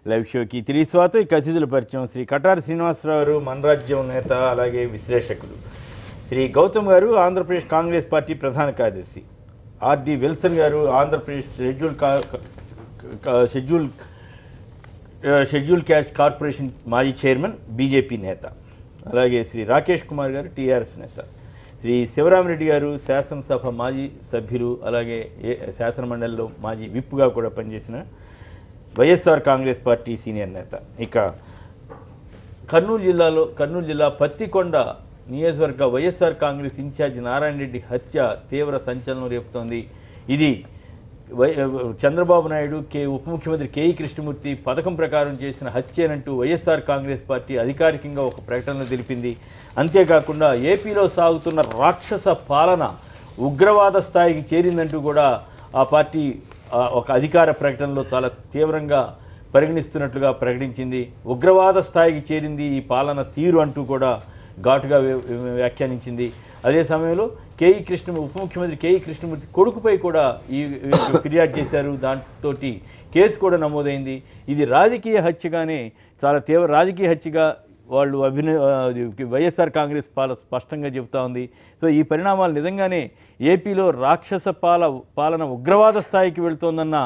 Live షోకి తిరిగి స్వాగతం. ఇక అతిథుల పరిచయం శ్రీ కటారి శ్రీనివాసరావు గారు, మన రాజ్యం నేత, అలాగే విశ్లేషకులు. శ్రీ గౌతమ్ గారు, ఆంధ్రప్రదేశ్ కాంగ్రెస్ పార్టీ ప్రధాన కార్యదర్శి. ఆర్డి విల్సన్ గారు, ఆంధ్రప్రదేశ్ షెడ్యూల్ క్యాస్ట్ కార్పొరేషన్ మాజీ చైర్మన్, బీజేపీ నేత. అలాగే శ్రీ రాకేష్ కుమార్ గారు, టీఆర్ఎస్ నేత. శ్రీ శివరామరెడ్డి గారు, శాసనసభ మాజీ సభ్యులు, అలాగే శాసనమండలిలో మాజీ విప్పుగా కూడా పనిచేసిన వైఎస్ఆర్ కాంగ్రెస్ పార్టీ సీనియర్ నేత. ఇక కర్నూలు జిల్లా పత్తికొండ నియోజకవర్గ వైఎస్ఆర్ కాంగ్రెస్ ఇన్ఛార్జి నారాయణ రెడ్డి హత్య తీవ్ర సంచలనం రేపుతోంది. ఇది చంద్రబాబు నాయుడు ఉప ముఖ్యమంత్రి కేఈ కృష్ణమూర్తి పథకం ప్రకారం చేసిన హత్యనంటూ వైఎస్ఆర్ కాంగ్రెస్ పార్టీ అధికారికంగా ఒక ప్రకటనలో తెలిపింది. అంతేకాకుండా ఏపీలో సాగుతున్న రాక్షస పాలన ఉగ్రవాద స్థాయికి చేరిందంటూ కూడా ఆ పార్టీ ఒక అధికార ప్రకటనలో చాలా తీవ్రంగా పరిగణిస్తున్నట్లుగా ప్రకటించింది. ఉగ్రవాద స్థాయికి చేరింది ఈ పాలన తీరు అంటూ కూడా ఘాటుగా వ్యాఖ్యానించింది. అదే సమయంలో ఉప ముఖ్యమంత్రి కేఈ కృష్ణమూర్తి కొడుకుపై కూడా ఈ ఫిర్యాదు చేశారు. దాంతో కేసు కూడా నమోదైంది. ఇది రాజకీయ హత్యగానే, చాలా తీవ్ర రాజకీయ హత్యగా వాళ్ళు వైఎస్ఆర్ కాంగ్రెస్ స్పష్టంగా చెబుతూ ఉంది. సో ఈ పరిణామాలు నిజంగానే ఏపీలో రాక్షస పాలన ఉగ్రవాద స్థాయికి వెళుతోందన్న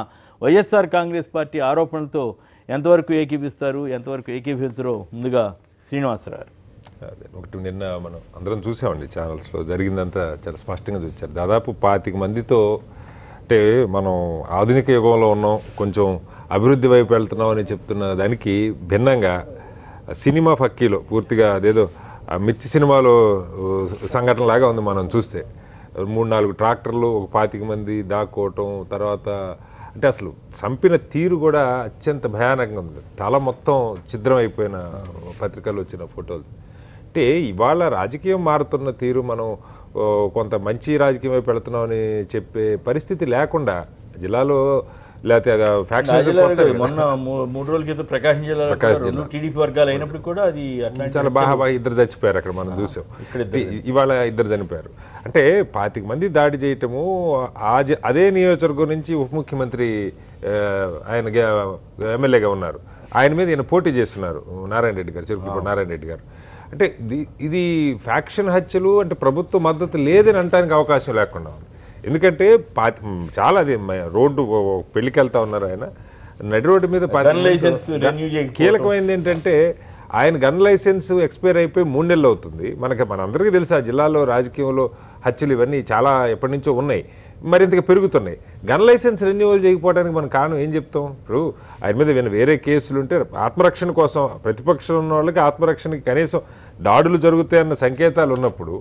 వైఎస్ఆర్ కాంగ్రెస్ పార్టీ ఆరోపణలతో ఎంతవరకు ఏకీపిస్తారు, ఎంతవరకు ఏకీపించరో ముందుగా శ్రీనివాసరావు. అదే ఒకటి నిన్న మనం అందరం చూసామండి, ఛానల్స్లో జరిగిందంతా చాలా స్పష్టంగా చూచారు. దాదాపు 25 మందితో, అంటే మనం ఆధునిక యుగంలో ఉన్నాం, కొంచెం అభివృద్ధి వైపు వెళ్తున్నాం అని చెప్తున్న దానికి భిన్నంగా సినిమా ఫక్కీలో పూర్తిగా అదేదో మిర్చి సినిమాలో సంఘటనలాగా ఉంది. మనం చూస్తే 3-4 ట్రాక్టర్లు, ఒక 25 మంది దాక్కోవటం, తర్వాత అంటే అసలు చంపిన తీరు కూడా అత్యంత భయానకంగా ఉంది. తల మొత్తం ఛిద్రం అయిపోయిన పత్రికల్లో వచ్చిన ఫోటోలు. అంటే ఇవాళ రాజకీయం మారుతున్న తీరు, మనం కొంత మంచి రాజకీయం వైపు వెళుతున్నామని చెప్పే పరిస్థితి లేకుండా జిల్లాలో, లేకపోతే ఫ్యాక్షన్స్ మొన్న 3 రోజుల క్రితం ప్రకాశం జిల్లా టీడీపీ వర్గాలు అయినప్పుడు కూడా అది చాలా బాగా 2 చచ్చిపోయారు అక్కడ మనం చూసాం. ఇవాళ 2 చనిపోయారు. అంటే 25 మంది దాడి చేయటము, అదే నియోజకవర్గం నుంచి ఉప ముఖ్యమంత్రి ఆయన ఎమ్మెల్యేగా ఉన్నారు, ఆయన మీద ఈయన పోటీ చేస్తున్నారు నారాయణ రెడ్డి గారు, చెరుకులపూడి నారాయణ రెడ్డి గారు. అంటే ఇది ఫ్యాక్షన్ హత్యలు, అంటే ప్రభుత్వ మద్దతు లేదని అనడానికి అవకాశం లేకుండా ఉంది. ఎందుకంటే చాలా అది రోడ్డు పెళ్లికి వెళ్తా ఉన్నారు, ఆయన నడి రోడ్డు మీద కీలకమైంది ఏంటంటే ఆయన గన్ లైసెన్స్ ఎక్స్పైర్ అయిపోయి 3 నెలలు అవుతుంది. మనందరికీ తెలుసు ఆ జిల్లాలో రాజకీయంలో హత్యలు ఇవన్నీ చాలా ఎప్పటి నుంచో ఉన్నాయి, మరింతగా పెరుగుతున్నాయి. గన్ లైసెన్స్ రెన్యూవల్ చేయకపోవడానికి మన కారణం ఏం చెప్తాం? ఇప్పుడు ఆయన మీద వేరే కేసులు ఉంటే ఆత్మరక్షణ కోసం, ప్రతిపక్షం ఉన్న వాళ్ళకి ఆత్మరక్షణకి కనీసం దాడులు జరుగుతాయన్న సంకేతాలు ఉన్నప్పుడు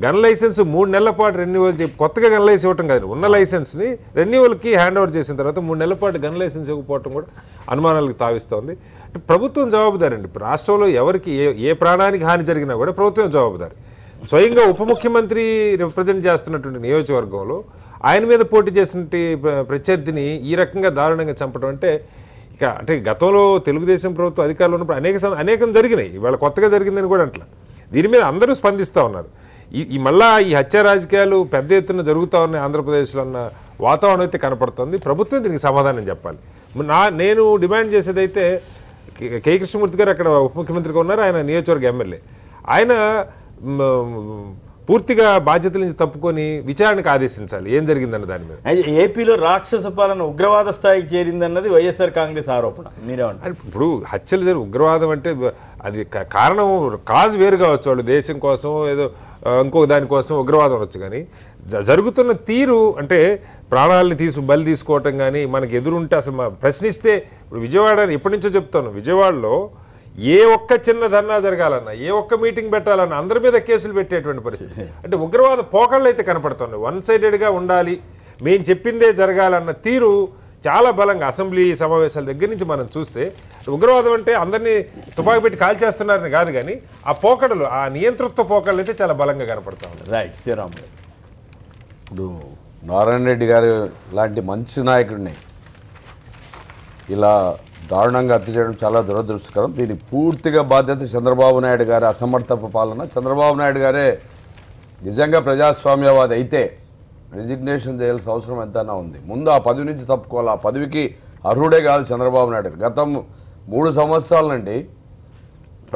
గన్ లైసెన్స్ 3 నెలల పాటు రెన్యూవల్ కొత్తగా గన్ లైసెన్స్ ఇవ్వటం కాదు, ఉన్న లైసెన్స్ని రెన్యూవల్కి హ్యాండ్ ఓవర్ చేసిన తర్వాత 3 నెలల పాటు గన్ లైసెన్స్ ఇవ్వకపోవటం కూడా అనుమానాలకు తావిస్తోంది. అంటే ప్రభుత్వం జవాబుదారండి. రాష్ట్రంలో ఎవరికి ఏ ప్రాణానికి హాని జరిగినా కూడా ప్రభుత్వం జవాబుదారి. స్వయంగా ఉప ముఖ్యమంత్రి రిప్రజెంట్ చేస్తున్నటువంటి నియోజకవర్గంలో ఆయన మీద పోటీ చేసినటువంటి ప్రత్యర్థిని ఈ రకంగా దారుణంగా చంపడం అంటే అంటే గతంలో తెలుగుదేశం ప్రభుత్వం అధికారంలో ఉన్నప్పుడు అనేకం జరిగినాయి, ఇవాళ కొత్తగా జరిగిందని కూడా అట్లా. దీని మీద అందరూ స్పందిస్తూ ఉన్నారు. మళ్ళా ఈ హత్య రాజకీయాలు పెద్ద ఎత్తున జరుగుతూ ఉన్నాయి ఆంధ్రప్రదేశ్లో అన్న వాతావరణం అయితే కనపడుతుంది. ప్రభుత్వం దీనికి సమాధానం చెప్పాలి. నేను డిమాండ్ చేసేదైతే కేఈ కృష్ణమూర్తి గారు అక్కడ ఉప ముఖ్యమంత్రిగా ఉన్నారు, ఆయన నియోజకవర్గ ఎమ్మెల్యే. ఆయన పూర్తిగా బాధ్యతల నుంచి తప్పుకొని విచారణకు ఆదేశించాలి ఏం జరిగిందన్న దాని మీద. ఏపీలో రాక్షస పాలన ఉగ్రవాద స్థాయికి చేరిందన్నది వైఎస్ఆర్ కాంగ్రెస్ ఆరోపణ. మీరేమంటారు? ఇప్పుడు హత్యలు ఉగ్రవాదం అంటే అది కారణం, కాజ్ వేరు కావచ్చు, వాళ్ళు దేశం కోసం ఏదో ఇంకో దానికోసం ఉగ్రవాదం అనొచ్చు, కానీ జరుగుతున్న తీరు అంటే ప్రాణాలని బలి తీసుకోవటం కానీ మనకి ఎదురుంటే అసలు ప్రశ్నిస్తే, ఇప్పుడు విజయవాడ ఎప్పటి నుంచో చెప్తాను, విజయవాడలో ఏ ఒక్క చిన్న ధర్నా జరగాలన్నా, ఏ ఒక్క మీటింగ్ పెట్టాలన్నా అందరి మీద కేసులు పెట్టేటువంటి పరిస్థితి. అంటే ఉగ్రవాద పోకళ్ళు అయితే కనపడుతున్నాయి. 1 సైడెడ్గా ఉండాలి, మేము చెప్పిందే జరగాలన్న తీరు చాలా బలంగా అసెంబ్లీ సమావేశాల దగ్గర నుంచి మనం చూస్తే, ఉగ్రవాదం అంటే అందరినీ తుపాకి పెట్టి కాల్చేస్తున్నారని కాదు, కానీ ఆ పోకడలు, ఆ నియంతృత్వ పోకడలు అయితే చాలా బలంగా కనపడతా ఉన్నాయి. రైట్ శ్రీరామ్ గారు. ఇప్పుడు నారాయణ రెడ్డి గారు లాంటి మంచి నాయకుడిని ఇలా దారుణంగా హత్య చేయడం చాలా దురదృష్టకరం. దీనికి పూర్తిగా బాధ్యత చంద్రబాబు నాయుడు గారి అసమర్థపు పాలన. చంద్రబాబు నాయుడు గారే నిజంగా ప్రజాస్వామ్యవాది అయితే రిజిగ్నేషన్ చేయాల్సిన అవసరం ఎంతైనా ఉంది. ముందు ఆ పదవి నుంచి తప్పుకోవాలి. ఆ పదవికి అర్హుడే కాదు చంద్రబాబు నాయుడు. 3 సంవత్సరాలండి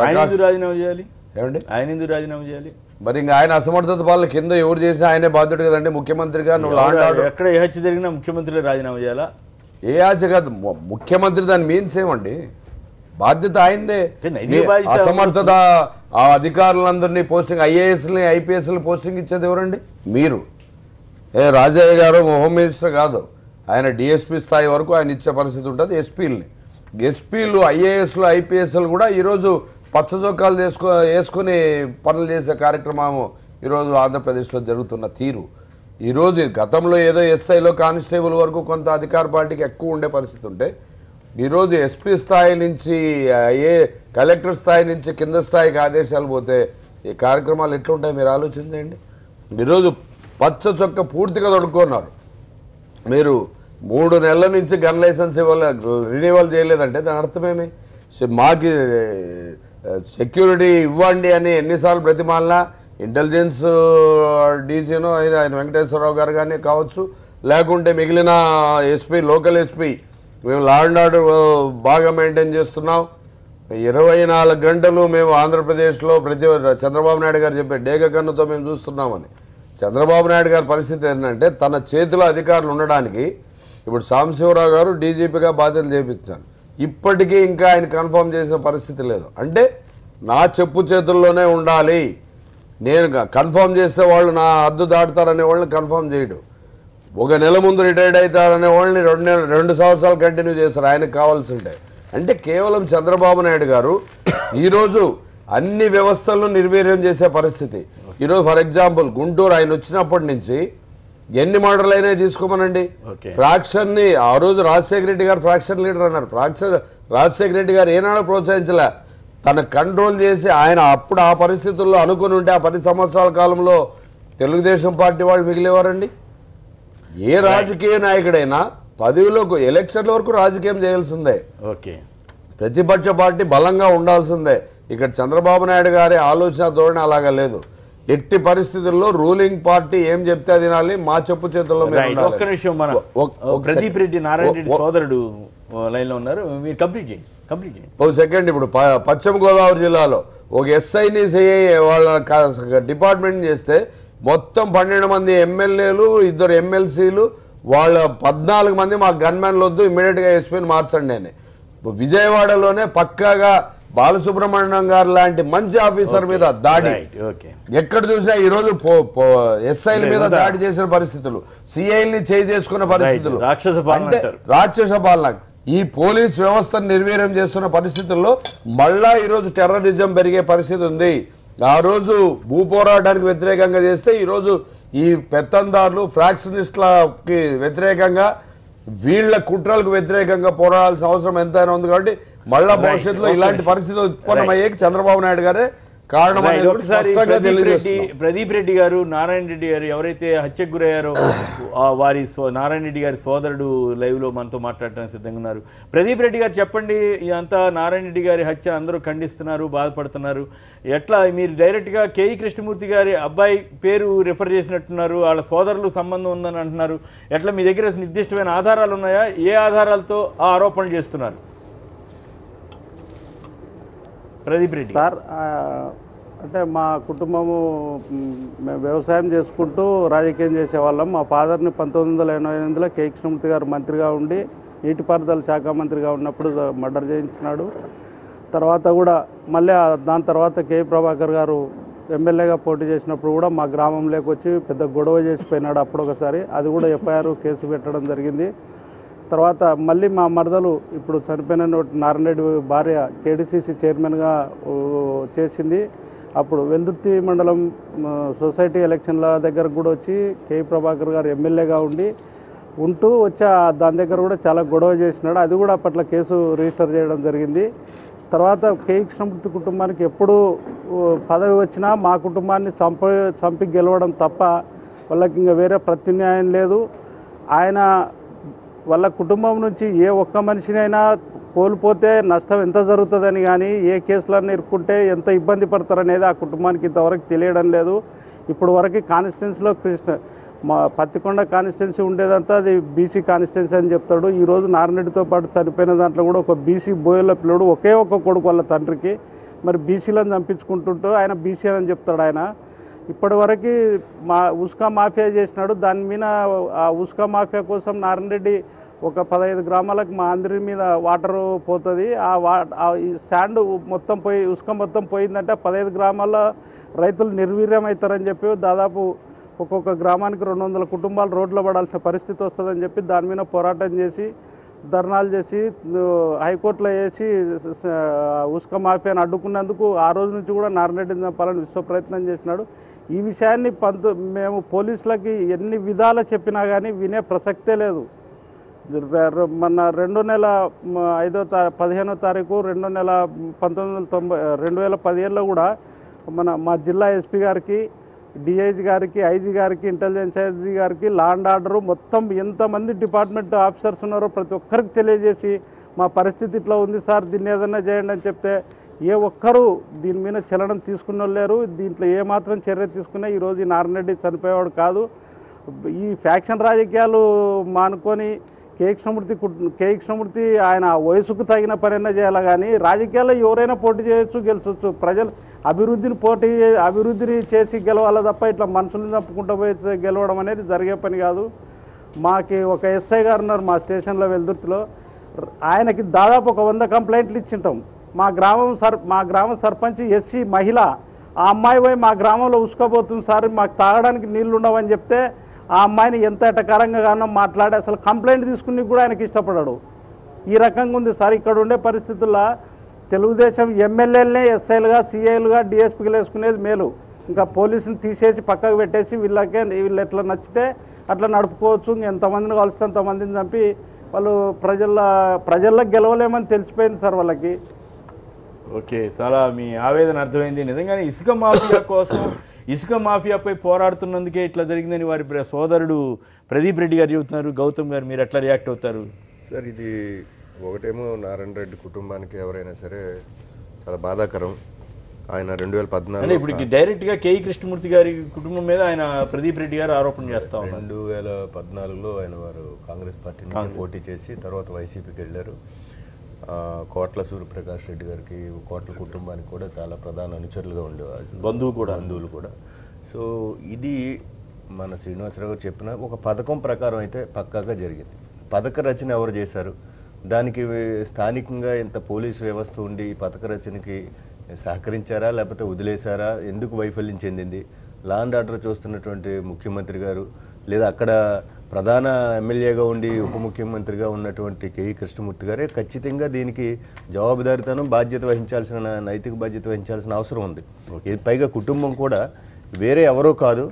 ఆయన ఎందుకు రాజీనామా చేయాలి? ఏమండి ఆయన ఎందుకు రాజీనామా చేయాలి? మరి ఇంకా ఆయన అసమర్థత వాళ్ళ కింద ఎవరు చేసినా ఆయనే బాధ్యుడు కదండి ముఖ్యమంత్రిగా. నువ్వు లా అండ్ ఆర్డర్ ఎక్కడ ఏ హత్య జరిగినా ముఖ్యమంత్రి రాజీనామా చేయాలా? ఏ ఆచ కాదు, ముఖ్యమంత్రి దాని మీన్స్ ఏమండి, బాధ్యత ఆయనదే. నైతిక బాధ్యత. అసమర్థత ఆ అధికారులందరినీ పోస్టింగ్ ఐఏఎస్ని ఐపీఎస్ని పోస్టింగ్ ఇచ్చేది ఎవరండి? మీరు. రాజయ్య గారు హోమ్ మినిస్టర్ కాదు, ఆయన డిఎస్పీ స్థాయి వరకు ఆయన ఇచ్చే పరిస్థితి ఉంటుంది. ఎస్పీలు ఐఏఎస్లు ఐపీఎస్లు కూడా ఈరోజు పచ్చ చొక్కాలు వేసుకొని పనులు చేసే కార్యక్రమం ఈరోజు ఆంధ్రప్రదేశ్లో జరుగుతున్న తీరు. ఈరోజు గతంలో ఏదో ఎస్ఐలో కానిస్టేబుల్ వరకు కొంత అధికార పార్టీకి ఎక్కువ ఉండే పరిస్థితి ఉంటే ఈరోజు ఎస్పీ స్థాయి నుంచి కలెక్టర్ స్థాయి నుంచి కింద స్థాయికి ఆదేశాలు పోతే ఈ కార్యక్రమాలు ఎట్లుంటాయి మీరు ఆలోచించండి. ఈరోజు పచ్చ చొక్క పూర్తిగా తొడుక్కున్నారు. మీరు 3 నెలల నుంచి గన్ లైసెన్స్ రినివల్ చేయలేదంటే దాని అర్థమేమి? మాకు సెక్యూరిటీ ఇవ్వండి అని ఎన్నిసార్లు బ్రతిమాలినా ఇంటెలిజెన్స్ డీసీనో ఆయన వెంకటేశ్వరరావు గారు కానీ కావచ్చు, లేకుంటే మిగిలిన ఎస్పీ లోకల్ ఎస్పీ మేము లా అండ్ ఆర్డర్ బాగా మెయింటైన్ చేస్తున్నాం, 24 గంటలు మేము ఆంధ్రప్రదేశ్లో చంద్రబాబు నాయుడు గారు చెప్పే డేగ కన్నుతో మేము చూస్తున్నామని. చంద్రబాబు నాయుడు గారి పరిస్థితి ఏంటంటే తన చేతిలో అధికారులు ఉండడానికి ఇప్పుడు సాంబశివరావు గారు డీజీపీగా బాధ్యతలు చేపించాను, ఇప్పటికీ ఇంకా ఆయన కన్ఫర్మ్ చేసిన పరిస్థితి లేదు. అంటే నా చెప్పు చేతుల్లోనే ఉండాలి, నేను కన్ఫర్మ్ చేస్తే వాళ్ళు నా హద్దు దాటుతారనే వాళ్ళని కన్ఫర్మ్ చేయడు, 1 నెల ముందు రిటైర్డ్ అవుతారనే వాళ్ళని 2 సంవత్సరాలు కంటిన్యూ చేస్తారు ఆయనకు కావాల్సి ఉంటే. అంటే కేవలం చంద్రబాబు నాయుడు గారు ఈరోజు అన్ని వ్యవస్థలను నిర్వీర్యం చేసే పరిస్థితి. ఈరోజు ఫర్ ఎగ్జాంపుల్ గుంటూరు ఆయన వచ్చినప్పటి నుంచి ఎన్ని మర్డర్లు అయినా తీసుకోమనండి. ఫ్రాక్షన్ని ఆ రోజు రాజశేఖర రెడ్డి గారు ఫ్రాక్షన్ లీడర్ అన్నారు, రాజశేఖర రెడ్డి గారు ఏనాడో ప్రోత్సహించలే, తన కంట్రోల్ చేసి ఆయన అప్పుడు ఆ పరిస్థితుల్లో అనుకుని ఉంటే ఆ 10 సంవత్సరాల కాలంలో తెలుగుదేశం పార్టీ వాళ్ళు మిగిలేవారండి. ఏ రాజకీయ నాయకుడైనా పదవిలోకి ఎలక్షన్ల వరకు రాజకీయం చేయాల్సిందే, ప్రతిపక్ష పార్టీ బలంగా ఉండాల్సిందే. ఇక్కడ చంద్రబాబు నాయుడు గారి ఆలోచన ధోరణి అలాగా లేదు. ఎట్టి పరిస్థితుల్లో రూలింగ్ పార్టీ ఏం చెప్తే అది వినాలి, మా చెప్పు చేతుల్లో ఒక్క నిమిషం, మన ప్రదీప్ రెడ్డి నారాయణ రెడ్డి సోదరుడు లైన్ లో ఉన్నారు, మీరు కంప్లీట్ చేయండి. ఒక సెకండ్. ఇప్పుడు పశ్చిమ గోదావరి జిల్లాలో ఒక ఎస్ఐని సిఐ వాళ్ళ డిపార్ట్మెంట్ చేస్తే మొత్తం 12 మంది ఎమ్మెల్యేలు 2 ఎమ్మెల్సీలు వాళ్ళ 14 మంది మా గన్మెన్లు వద్దు ఇమ్మీడియట్గా ఎస్పీని మార్చండి అని. విజయవాడలోనే పక్కాగా బాలసుబ్రహ్మణ్యం గారు లాంటి మంచి ఆఫీసర్ మీద దాడి, ఎక్కడ చూసినా ఈరోజు ఎస్ఐల మీద దాడి చేసిన పరిస్థితులు, సిఐల్ని చేసుకున్న పరిస్థితులు, రాక్షస పాలన, ఈ పోలీస్ వ్యవస్థను నిర్వీర్యం చేస్తున్న పరిస్థితుల్లో మళ్ళా ఈరోజు టెర్రరిజం పెరిగే పరిస్థితి ఉంది. ఆ రోజు భూ పోరాటానికి వ్యతిరేకంగా చేస్తే ఈరోజు ఈ పెత్తందారులు ఫ్రాక్షనిస్టులకి వ్యతిరేకంగా వీళ్ళ కుట్రలకు వ్యతిరేకంగా పోరాడాల్సిన అవసరం ఎంతైనా ఉంది. కాబట్టి మళ్ళా భవిష్యత్తులో ఇలాంటి పరిస్థితి ఉత్పన్నమయ్యేకి చంద్రబాబు నాయుడు గారే కారణం. ప్రదీప్ రెడ్డి గారు నారాయణ రెడ్డి గారు ఎవరైతే హత్యకు గురయ్యారో వారి నారాయణ రెడ్డి గారి సోదరుడు లైవ్ లో మనతో మాట్లాడటానికి సిద్ధంగా ఉన్నారు. ప్రదీప్ రెడ్డి గారు చెప్పండి, ఇదంతా నారాయణ రెడ్డి గారి హత్య అందరూ ఖండిస్తున్నారు, బాధపడుతున్నారు, ఎట్లా మీరు డైరెక్ట్ గా కేఈ కృష్ణమూర్తి గారి అబ్బాయి పేరు రిఫర్ చేసినట్టున్నారు, వాళ్ళ సోదరులు సంబంధం ఉందని అంటున్నారు, ఎట్లా మీ దగ్గర నిర్దిష్టమైన ఆధారాలు ఉన్నాయా? ఏ ఆధారాలతో ఆ ఆరోపణలు చేస్తున్నారు? ప్రదీప్ రెడ్డి సార్, అంటే మా కుటుంబము మేము వ్యవసాయం చేసుకుంటూ రాజకీయం చేసేవాళ్ళం. మా ఫాదర్ని 1988లో కేఈ కృష్ణమూర్తి గారు మంత్రిగా ఉండి నీటిపారుదల శాఖ మంత్రిగా ఉన్నప్పుడు మర్డర్ చేయించినాడు. తర్వాత కూడా మళ్ళీ దాని తర్వాత కేఈ ప్రభాకర్ గారు ఎమ్మెల్యేగా పోటీ చేసినప్పుడు కూడా మా గ్రామంలోకి వచ్చి పెద్ద గొడవ చేసిపోయినాడు అప్పుడు ఒకసారి, అది కూడా ఎఫ్ఐఆర్ కేసు పెట్టడం జరిగింది. తర్వాత మళ్ళీ మా మరదలు ఇప్పుడు చనిపోయిన నారాయణ రెడ్డి భార్య కేడీసీసీ చైర్మన్గా చేసింది. అప్పుడు వెల్దుర్తి మండలం సొసైటీ ఎలక్షన్ల దగ్గర కూడా వచ్చి కేఈ ప్రభాకర్ గారు ఎమ్మెల్యేగా ఉంటూ వచ్చి దాని దగ్గర కూడా చాలా గొడవ చేసినాడు, అది కూడా అప్పట్లో కేసు రిజిస్టర్ చేయడం జరిగింది. తర్వాత కేఈ కృష్ణమూర్తి కుటుంబానికి ఎప్పుడు పదవి వచ్చినా మా కుటుంబాన్ని చంపి గెలవడం తప్ప వాళ్ళకి ఇంకా వేరే ప్రత్యామ్నాయం లేదు. ఆయన వాళ్ళ కుటుంబం నుంచి ఏ ఒక్క మనిషినైనా కోల్పోతే నష్టం ఎంత జరుగుతుందని కానీ ఏ కేసులన్నీ ఇరుక్కుంటే ఎంత ఇబ్బంది పడతారనేది ఆ కుటుంబానికి ఇంతవరకు తెలియడం లేదు. ఇప్పుడు వరకు కాన్స్టిట్యున్సీలో మా పత్తికొండ కాన్స్టిట్యున్సీ ఉండేదంతా అది బీసీ కాన్స్టిట్యున్సీ అని చెప్తాడు. ఈరోజు నారాయణరెడ్డితో పాటు చనిపోయిన దాంట్లో కూడా ఒక బీసీ బోయల పిల్లడు ఒకే ఒక్క కొడుకు వాళ్ళ తండ్రికి. మరి బీసీలను చంపించుకుంటుంటూ ఆయన బీసీ అని చెప్తాడు. ఆయన ఇప్పటి వరకు ఉస్కా మాఫియా చేసినాడు. దాని మీద ఆ ఉస్కా మాఫియా కోసం నారాయణరెడ్డి ఒక 15 గ్రామాలకు మా అందరి మీద వాటర్ పోతుంది. ఈ శాండ్ మొత్తం పోయి ఉస్క మొత్తం పోయిందంటే 15 గ్రామాల్లో రైతులు నిర్వీర్యం అవుతారని చెప్పి దాదాపు ఒక్కొక్క గ్రామానికి 200 కుటుంబాలు రోడ్లో పడాల్సిన పరిస్థితి వస్తుందని చెప్పి దాని మీద పోరాటం చేసి ధర్నాలు చేసి హైకోర్టులో వేసి ఉస్క మాఫియాను అడ్డుకున్నందుకు ఆ రోజు నుంచి కూడా నారాయణరెడ్డిని చంపాలని విశ్వ ప్రయత్నం చేసినాడు. ఈ విషయాన్ని మేము పోలీసులకి ఎన్ని విధాలు చెప్పినా కానీ వినే ప్రసక్తే లేదు. మన 15వ తారీఖు 2017లో కూడా మా జిల్లా ఎస్పీ గారికి, డిఐజీ గారికి, ఐజీ గారికి, ఇంటెలిజెన్స్ ఐజీ గారికి లా అండ్ ఆర్డర్ మొత్తం ఎంతమంది డిపార్ట్మెంట్ ఆఫీసర్స్ ఉన్నారో ప్రతి ఒక్కరికి తెలియజేసి మా పరిస్థితి ఇట్లా ఉంది సార్, దీన్ని ఏదన్నా చేయండి అని చెప్తే ఏ ఒక్కరూ దీని మీద చలనం తీసుకున్న లేరు. దీంట్లో ఏమాత్రం చర్య తీసుకున్నా ఈరోజు ఈ నారాయణరెడ్డి చనిపోయేవాడు కాదు. ఈ ఫ్యాక్షన్ రాజకీయాలు మానుకొని కేఈ కృష్ణమూర్తి ఆయన వయసుకు తగిన పనైనా చేయాలి. కానీ రాజకీయాల్లో ఎవరైనా పోటీ చేయొచ్చు, గెలిచవచ్చు. ప్రజలు అభివృద్ధిని చేసి గెలవాలి తప్ప ఇట్లా మనుషులను చంపుకుంటూ పోయి గెలవడం అనేది జరిగే పని కాదు. మాకి ఒక ఎస్ఐ గారు ఉన్నారు మా స్టేషన్లో వెల్దుర్తిలో. ఆయనకి దాదాపు ఒక 100 కంప్లైంట్లు ఇచ్చింటాం. మా గ్రామ సర్పంచ్ ఎస్సీ మహిళ, ఆ అమ్మాయి పోయి మా గ్రామంలో ఉసుకపోతుంది సార్, మాకు తాగడానికి నీళ్లు ఉండవని చెప్తే ఆ అమ్మాయిని ఎంత ఎటకారంగా గానో మాట్లాడి అసలు కంప్లైంట్ తీసుకుని కూడా ఆయనకి ఇష్టపడాడు. ఈ రకంగా ఉంది సార్ ఇక్కడ ఉండే పరిస్థితుల్లో. తెలుగుదేశం ఎమ్మెల్యేలనే ఎస్ఐలుగా, సిఐలుగా, డిఎస్పీలు వేసుకునేది మేలు. ఇంకా పోలీసుని తీసేసి పక్కకు పెట్టేసి వీళ్ళు ఎట్లా నచ్చితే అట్లా నడుపుకోవచ్చు. ఎంతమందిని కలిస్తే అంతమందిని చంపి వాళ్ళు ప్రజల్లో గెలవలేమని తెలిసిపోయింది సార్ వాళ్ళకి. ఓకే, చాలా మీ ఆవేదన అర్థమైంది. నిజంగానే ఇసుక మాఫియా కోసం, ఇసుక మాఫియాపై పోరాడుతున్నందుకే ఇట్లా జరిగిందని వారి సోదరుడు ప్రదీప్ రెడ్డి గారు చెబుతున్నారు. గౌతమ్ గారు మీరు ఎట్లా రియాక్ట్ అవుతారు? సార్, ఇది ఒకటేమో నారాయణరెడ్డి కుటుంబానికి ఎవరైనా సరే చాలా బాధాకరం. ఆయన 2014 ఇప్పుడు డైరెక్ట్గా కేఈ కృష్ణమూర్తి గారి కుటుంబం మీద ఆయన ప్రదీప్ రెడ్డి గారు ఆరోపణ చేస్తా ఉన్నారు. 2014లో ఆయన వారు కాంగ్రెస్ పార్టీ నుంచి పోటీ చేసి తర్వాత వైసీపీకి వెళ్ళారు. కోట్ల సూర్యప్రకాష్ రెడ్డి గారికి, కోట్ల కుటుంబానికి కూడా చాలా ప్రధాన అనుచరులుగా ఉండేవారు, బంధువులు కూడా. సో ఇది మన శ్రీనివాసరావు గారు చెప్పిన ఒక పథకం ప్రకారం అయితే పక్కాగా జరిగింది. పథక రచన ఎవరు చేశారు, దానికి స్థానికంగా ఎంత పోలీసు వ్యవస్థ ఉండి ఈ పథక రచనకి సహకరించారా లేకపోతే వదిలేశారా, ఎందుకు వైఫల్యం చెందింది, లా అండ్ ఆర్డర్ చూస్తున్నటువంటి ముఖ్యమంత్రి గారు లేదా అక్కడ ప్రధాన ఎమ్మెల్యేగా ఉండి ఉప ముఖ్యమంత్రిగా ఉన్నటువంటి కేఈ కృష్ణమూర్తి గారే ఖచ్చితంగా దీనికి జవాబుదారీతనం, నైతిక బాధ్యత వహించాల్సిన అవసరం ఉంది. పైగా కుటుంబం కూడా వేరే ఎవరో కాదు.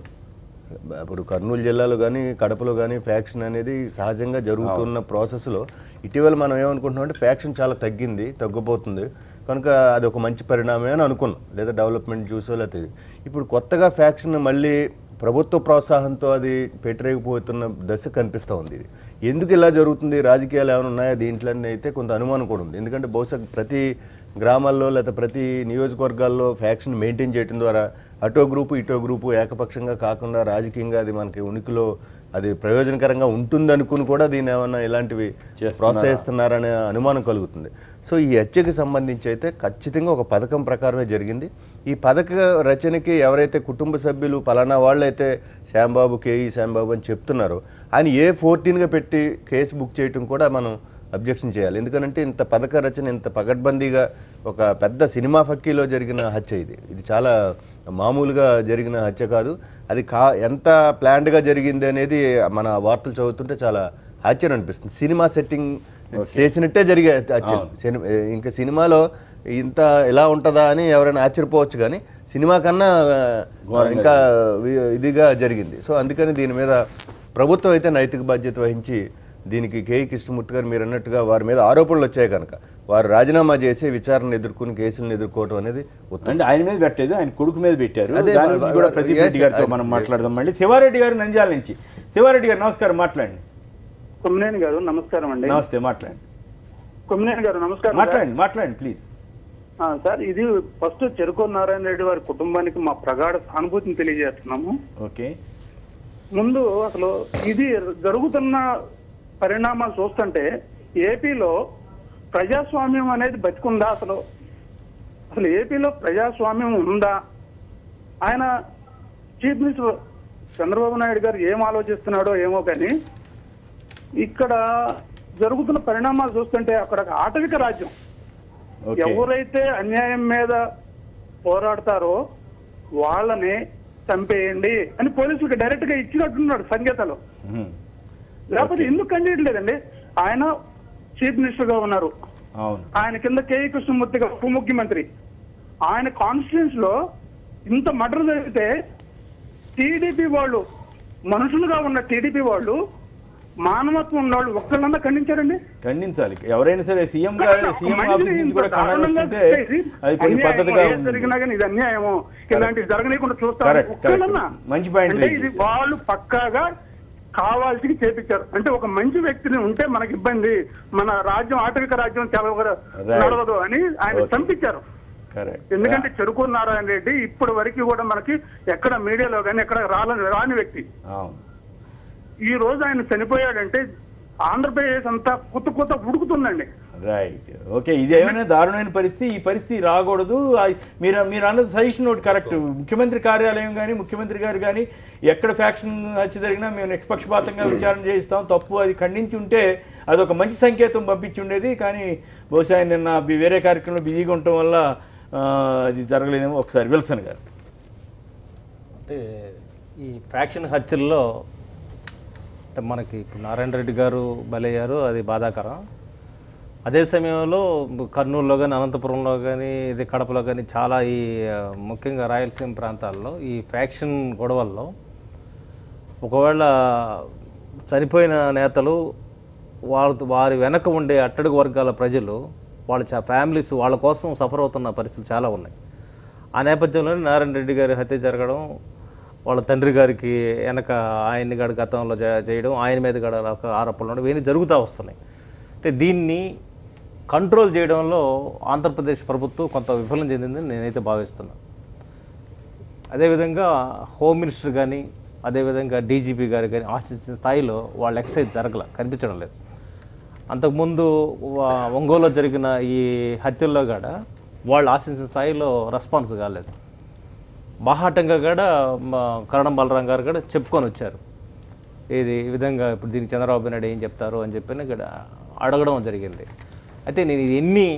ఇప్పుడు కర్నూలు జిల్లాలో కానీ కడపలో కానీ ఫ్యాక్షన్ అనేది సహజంగా జరుగుతున్న ప్రాసెస్లో ఇటీవల మనం ఏమనుకుంటున్నాం అంటే ఫ్యాక్షన్ చాలా తగ్గిపోతుంది కనుక అది ఒక మంచి పరిణామమే అని అనుకున్నాం, లేదా డెవలప్మెంట్ చూసో లేకపోతే. ఇప్పుడు కొత్తగా ఫ్యాక్షన్ మళ్ళీ ప్రభుత్వ ప్రోత్సాహంతో అది పెట్టరేగిపోతున్న దశ కనిపిస్తూ ఉంది. ఇది ఎందుకు ఇలా జరుగుతుంది, రాజకీయాలు ఏమైనా ఉన్నాయా దీంట్లో అయితే కొంత అనుమానం కూడా ఉంది. ఎందుకంటే బహుశా ప్రతి గ్రామాల్లో లేదా ప్రతి నియోజకవర్గాల్లో ఫ్యాక్షన్ మెయింటైన్ చేయడం ద్వారా అటో గ్రూపు ఇటో గ్రూపు ఏకపక్షంగా కాకుండా రాజకీయంగా అది మనకి ఉనికిలో అది ప్రయోజనకరంగా ఉంటుందనుకుని కూడా దీన్ని ఏమన్నా ఇలాంటివి ప్రోత్సహిస్తున్నారనే అనుమానం కలుగుతుంది. సో ఈ హత్యకి సంబంధించి అయితే ఖచ్చితంగా ఒక పథకం ప్రకారమే జరిగింది. ఈ పథక రచనకి ఎవరైతే కుటుంబ సభ్యులు పలానా వాళ్ళైతే కేఈ శ్యాంబాబు అని చెప్తున్నారో ఆయన A14గా పెట్టి కేసు బుక్ చేయటం కూడా మనం అబ్జెక్షన్ చేయాలి. ఎందుకంటే ఇంత పథక రచన ఇంత పగడ్బందీగా ఒక పెద్ద సినిమా ఫక్కీలో జరిగిన హత్య ఇది చాలా మామూలుగా జరిగిన హత్య కాదు. అది ఎంత ప్లాన్డ్గా జరిగింది అనేది మన వార్తలు చదువుతుంటే చాలా ఆశ్చర్యం అనిపిస్తుంది. సినిమా సెట్టింగ్ చేసినట్టే జరిగే హత్య. ఇంకా సినిమాలో ఇంత ఎలా ఉంటుందా అని ఎవరైనా ఆశ్చర్యపోవచ్చు, కానీ సినిమా కన్నా ఇంకా ఇదిగా జరిగింది. సో అందుకని దీని మీద ప్రభుత్వం అయితే నైతిక బాధ్యత వహించి దీనికి కేఈ కృష్ణమూర్తి గారు మీరు అన్నట్టుగా వారి మీద ఆరోపణలు వచ్చాయి కనుక వారు రాజీనామా చేసి విచారణ ఎదుర్కొని కేసులను ఎదుర్కోవడం అనేది అంటే ఆయన మీద పెట్టలేదు, ఆయన కొడుకు మీద పెట్టారు. దాని గురించి కూడా ప్రదీప్ రెడ్డి గారితో మనం మాట్లాడదాం. మళ్ళీ శివారెడ్డి గారు నంద్యాల నుంచి. శివారెడ్డి గారు నమస్కారం, మాట్లాడండి. కొమ్మినేని గారు నమస్కారం అండి. నమస్తే, మాట్లాడండి. కొమ్మినేని గారు నమస్కారం. మాట్లాడండి ప్లీజ్. సార్, ఇది ఫస్ట్ చెరుకూరు నారాయణ రెడ్డి వారి కుటుంబానికి మా ప్రగాఢ సానుభూతిని తెలియజేస్తున్నాము. ఓకే. ముందు అసలు ఇది జరుగుతున్న పరిణామాలు చూస్తుంటే ఏపీలో ప్రజాస్వామ్యం అనేది బతికుందా? అసలు ఏపీలో ప్రజాస్వామ్యం ఉందా? ఆయన చీఫ్ మినిస్టర్ చంద్రబాబు నాయుడు గారు ఏం ఆలోచిస్తున్నాడో ఏమో, కానీ ఇక్కడ జరుగుతున్న పరిణామాలు చూస్తుంటే అక్కడ ఒక ఆటవిక రాజ్యం. ఎవరైతే అన్యాయం మీద పోరాడతారో వాళ్ళని చంపేయండి అని పోలీసులకు డైరెక్ట్ గా ఇచ్చినట్టున్నాడు సంకేతాలు. లేకపోతే ఎందుకు కండియట్లేదండి? ఆయన చీఫ్ మినిస్టర్ గా ఉన్నారు, ఆయన కింద కేఈ కృష్ణమూర్తి గారు ఉప ముఖ్యమంత్రి. ఆయన కాన్స్టిట్యూన్స్ లో ఇంత మర్డర్ జరిగితే టీడీపీ వాళ్ళు, మనుషులుగా ఉన్న టీడీపీ వాళ్ళు, మానవత్వం ఉన్న వాళ్ళు ఒక్కళ్ళన్నా ఖండించారండి? ఖండించాలి. ఎవరైనా సరే సీఎం ఆఫీస్ నుంచి కూడా ఖండిస్తుంటే అది కొన్ని పద్ధతిగా జరిగినా కానీ ఇది అన్యాయము, ఇలాంటివి జరగనీయకుండా చూస్తాను. మంచి పాయింట్. ఇది వాళ్ళు పక్కాగా కావాల్సి చేపించారు. అంటే ఒక మంచి వ్యక్తిని ఉంటే మనకి ఇబ్బంది, మన రాజ్యం ఆటవిక రాజ్యం నడవదు అని ఆయన చంపించారు. ఎందుకంటే చెరుకూరు నారాయణ రెడ్డి ఇప్పటి వరకు కూడా మనకి ఎక్కడ మీడియాలో కానీ ఎక్కడ రాని వ్యక్తి. ఈ రోజు ఆయన చనిపోయాడంటే ఆంధ్రప్రదేశ్ అంతా కొత్త ఉడుకుతుందండి. Right, okay. ఇది ఏమైనా దారుణమైన పరిస్థితి, ఈ పరిస్థితి రాకూడదు. మీరు అన్నది సజెషన్ ఒకటి కరెక్ట్. ముఖ్యమంత్రి కార్యాలయం కానీ ముఖ్యమంత్రి గారు కానీ ఎక్కడ ఫ్యాక్షన్ హత్య జరిగినా మేము నిష్పక్షపాతంగా విచారణ చేయిస్తాం, తప్పు అది ఖండించి ఉంటే అదొక మంచి సంకేతం పంపించి ఉండేది. కానీ బహుశా నిన్న వేరే కార్యక్రమంలో బిజీగా ఉండటం వల్ల అది జరగలేదేమో. ఒకసారి విల్సన్ గారు. అంటే ఈ ఫ్యాక్షన్ హత్యల్లో అంటే మనకి ఇప్పుడు నారాయణ రెడ్డి గారు బలయ్యారు, అది బాధాకరం. అదే సమయంలో కర్నూలులో కానీ అనంతపురంలో కానీ ఇది కడపలో కానీ చాలా ఈ ముఖ్యంగా రాయలసీమ ప్రాంతాల్లో ఈ ఫ్యాక్షన్ గొడవల్లో ఒకవేళ చనిపోయిన నేతలు వారి వెనక ఉండే అట్టడుగు వర్గాల ప్రజలు వాళ్ళ ఫ్యామిలీస్ వాళ్ళ కోసం సఫర్ అవుతున్న పరిస్థితులు చాలా ఉన్నాయి. ఆ నేపథ్యంలోనే నారాయణ రెడ్డి గారి హత్య జరగడం, వాళ్ళ తండ్రి గారికి వెనక ఆయన్ని గడ గతంలో చేయడం, ఆయన మీద గడ ఆరోపణలు ఇవన్నీ జరుగుతూ వస్తున్నాయి. అంటే దీన్ని కంట్రోల్ చేయడంలో ఆంధ్రప్రదేశ్ ప్రభుత్వం కొంత విఫలం చెందిందని నేనైతే భావిస్తున్నాను. అదేవిధంగా హోమ్ మినిస్టర్ కానీ అదేవిధంగా డీజీపీ గారు కానీ ఆశించిన స్థాయిలో వాళ్ళ ఎక్సైజ్ కనిపించడం లేదు. అంతకుముందు ఒంగోలులో జరిగిన ఈ హత్యల్లో కూడా వాళ్ళు ఆశించిన స్థాయిలో రెస్పాన్స్ కాలేదు. బాహాటంగా కూడా కరణం బలరాం గారు కూడా చెప్పుకొని వచ్చారు. ఈ విధంగా ఇప్పుడు దీనికి చంద్రబాబు నాయుడు ఏం చెప్తారు అని చెప్పి ఇక్కడ అడగడం జరిగింది. అయితే నేను ఎన్ని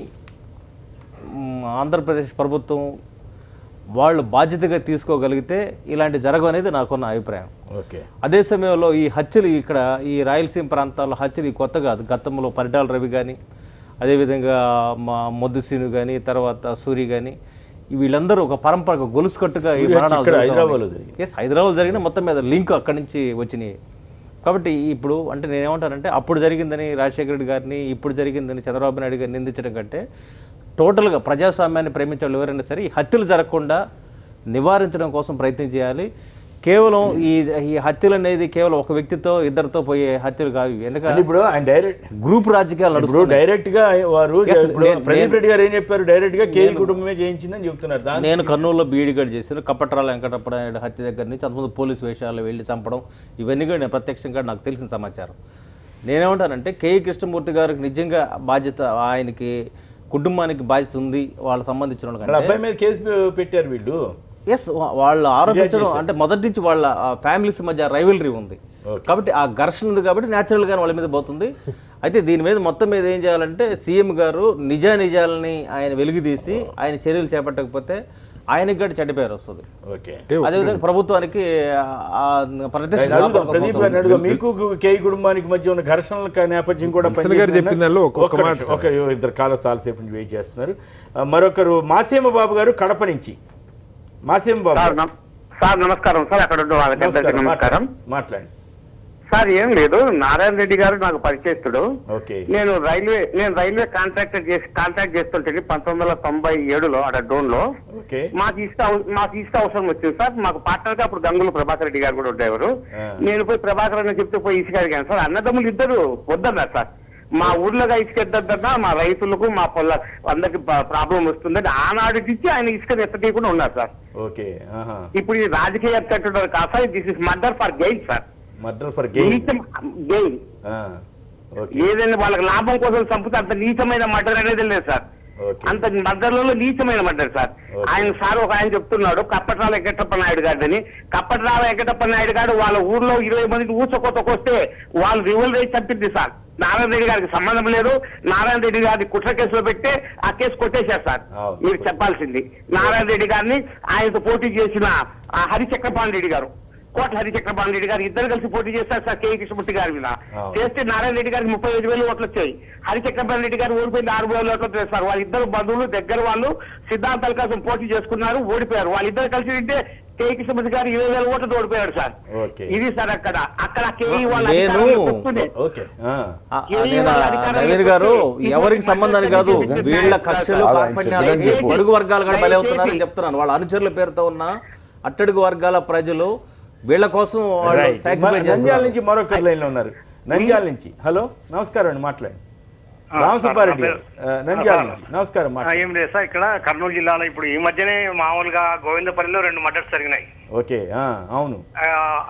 ఆంధ్రప్రదేశ్ ప్రభుత్వం వాళ్ళు బాధ్యతగా తీసుకోగలిగితే ఇలాంటి జరగనేది నాకున్న అభిప్రాయం. ఓకే. అదే సమయంలో ఈ హత్యలు ఇక్కడ ఈ రాయలసీమ ప్రాంతాల్లో హత్యలు కొత్త కాదు. గతంలో పరిటాల రవి కానీ అదేవిధంగా మొద్దుసీను కానీ తర్వాత సూరి కానీ వీళ్ళందరూ ఒక పరంపర గొలుసు కట్టుగా ఈ మరణాలు హైదరాబాద్ జరిగిన మొత్తం మీద లింక్ అక్కడి నుంచి వచ్చినాయి. కాబట్టి ఇప్పుడు అంటే నేనేమంటానంటే అప్పుడు జరిగిందని రాజశేఖర రెడ్డి గారిని ఇప్పుడు జరిగిందని చంద్రబాబు నాయుడు గారిని నిందించడం కంటే టోటల్గా ప్రజాస్వామ్యాన్ని ప్రేమించే వాళ్ళు ఎవరైనా సరే ఈ హత్యలు జరగకుండా నివారించడం కోసం ప్రయత్నం చేయాలి. కేవలం ఈ హత్యలు అనేది కేవలం ఒక వ్యక్తితో ఇద్దరితో పోయే హత్యలు కావు. ఎందుకంటే ఇప్పుడు ఆయన డైరెక్ట్ గ్రూప్ రాజకీయాలు నడుస్తున్నాయి. డైరెక్ట్ గా వారు ప్రదీప్ రెడ్డి గారు ఏం చెప్పారు, డైరెక్ట్ గా కేఈ కుటుంబమే చేయించిందని చెప్తున్నారు. నేను కర్నూలులో బీడీగడ్ చేశాను. కప్పట్రాల వెంకటప్ప నాయుడు హత్య దగ్గర నుంచి అంతకుముందు పోలీసు వేషాలు వెళ్ళి చంపడం ఇవన్నీ కూడా నేను ప్రత్యక్షంగా నాకు తెలిసిన సమాచారం. నేనేమంటానంటే కేఈ కృష్ణమూర్తి గారికి నిజంగా బాధ్యత, ఆయనకి కుటుంబానికి బాధ్యత ఉంది వాళ్ళకి సంబంధించిన అబ్బాయి మీద కేసు పెట్టారు వీళ్ళు. ఎస్, వాళ్ళు ఆరోపించడం అంటే మొదటి నుంచి వాళ్ళ ఫ్యామిలీస్ మధ్య రైవలరీ ఉంది కాబట్టి ఆ ఘర్షణ ఉంది కాబట్టి న్యాచురల్గా వాళ్ళ మీద పోతుంది. అయితే దీని మీద మొత్తం మీద ఏం చేయాలంటే సీఎం గారు నిజానిజాలని ఆయన వెలుగుదీసి ఆయన చర్యలు చేపట్టకపోతే ఆయనకి కూడా చెడ్డ పేరు వస్తుంది. అదేవిధంగా ప్రభుత్వానికి మీకు కేఈ కుటుంబానికి మధ్య ఉన్న ఘర్షణల నేపథ్యం కూడా ఇద్దరు కాలం చాలాసేపు వెయిట్ చేస్తున్నారు. మరొకరు మాసేమ బాబు గారు కడప నుంచి. మాసేమ బాబు సార్ నమస్కారం సార్. అక్కడ నమస్కారం. మాట్లాడండి సార్. ఏం లేదు, నారాయణ రెడ్డి గారు నాకు పరిచయస్తుడు. నేను రైల్వే కాంట్రాక్ట్ చేస్తుంటే 1997లో అక్కడ డోన్ లో మాకు ఇష్ట అవసరం వచ్చింది సార్. మాకు పార్ట్నర్ గా అప్పుడు గంగులు ప్రభాకర్ రెడ్డి గారు కూడా ఉండేవారు. నేను పోయి ప్రభాకర్ అని చెప్తే పోయి ఇసుక అడిగాను సార్. అన్నదమ్ములు ఇద్దరు వద్దన్నారు సార్. మా ఊర్లోగా ఇసుక ఎద్దద్దన్నా మా రైతులకు మా పొల్ల అందరికి ప్రాబ్లం వస్తుందని ఆనాటికి ఆయన ఇసుకని ఎత్తకుండా ఉన్నారు సార్. ఓకే. ఇప్పుడు ఈ రాజకీయ ఎత్తున్నారు కాదు sir, this is murder for gain sir. Murder for gain. Gain ఏదైనా వాళ్ళకి లాభం కోసం చంపితే అంత నీచమైన మర్డర్ అనేది లేదు సార్. అంత మర్డర్లలో నీచమైన మర్డర్ సార్. ఆయన సార్ ఒక ఆయన చెప్తున్నాడు కప్పట్రాల వెంకటప్ప నాయుడు గారిని. కప్పట్రాల వెంకటప్ప నాయుడు గారు వాళ్ళ ఊర్లో 20 మందికి ఊచకోతకొస్తే వాళ్ళు రివల్ రేసి చంపింది సార్. నారాయణ రెడ్డి గారికి సంబంధం లేదు. నారాయణ రెడ్డి గారిని కుట్ర కేసులో పెట్టి ఆ కేసు కొట్టేశారు సార్. మీరు చెప్పాల్సింది నారాయణ రెడ్డి గారిని ఆయనతో పోటీ చేసిన హరిచక్రపాణి రెడ్డి గారు, కోట హరిచక్రపాణి రెడ్డి గారు ఇద్దరు కలిసి పోటీ చేస్తారు సార్ కేఈ కృష్ణమూర్తి గారి మీద. చేస్తే నారాయణ రెడ్డి గారికి 35,000 ఓట్లు వచ్చాయి. హరిచక్రపాణి రెడ్డి గారు ఓడిపోయింది 6,000 ఓట్లు వచ్చేస్తారు. వాళ్ళిద్దరు బంధువులు దగ్గర వాళ్ళు సిద్ధాంతాల కోసం పోటీ చేసుకున్నారు, ఓడిపోయారు. వాళ్ళిద్దరు కలిసి ఉంటే కేఈ కృష్ణమూర్తి గారు 20,000 ఓట్లతో ఓడిపోయాడు సార్. ఇది సార్ అక్కడ కేఈ వాళ్ళ నవీన్ గారు ఎవరికి సంబంధాన్ని కాదు, వీళ్ళ కక్షలు కార్పణ్యాలకి అడుగు వర్గాలు కూడా బలి అవుతున్నారని చెప్తున్నాను. వాళ్ళ అనుచరుల పేరుతో ఉన్న అట్టడుగు వర్గాల ప్రజలు వీళ్ళ కోసం నంద్యాల నుంచి మరొకరు లైన్ లో ఉన్నారు. నంద్యాల నుంచి హలో నమస్కారం అండి, మాట్లాడండి. రామసుబ్బారెడ్డి నంద్యాల నుంచి నమస్కారం. ఏం లేదు సార్, ఇక్కడ కర్నూలు జిల్లాలో ఇప్పుడు ఈ మధ్యనే మామూలుగా గోవిందపల్లిలో 2 మర్డర్స్ జరిగినాయి. ఓకే. అవును,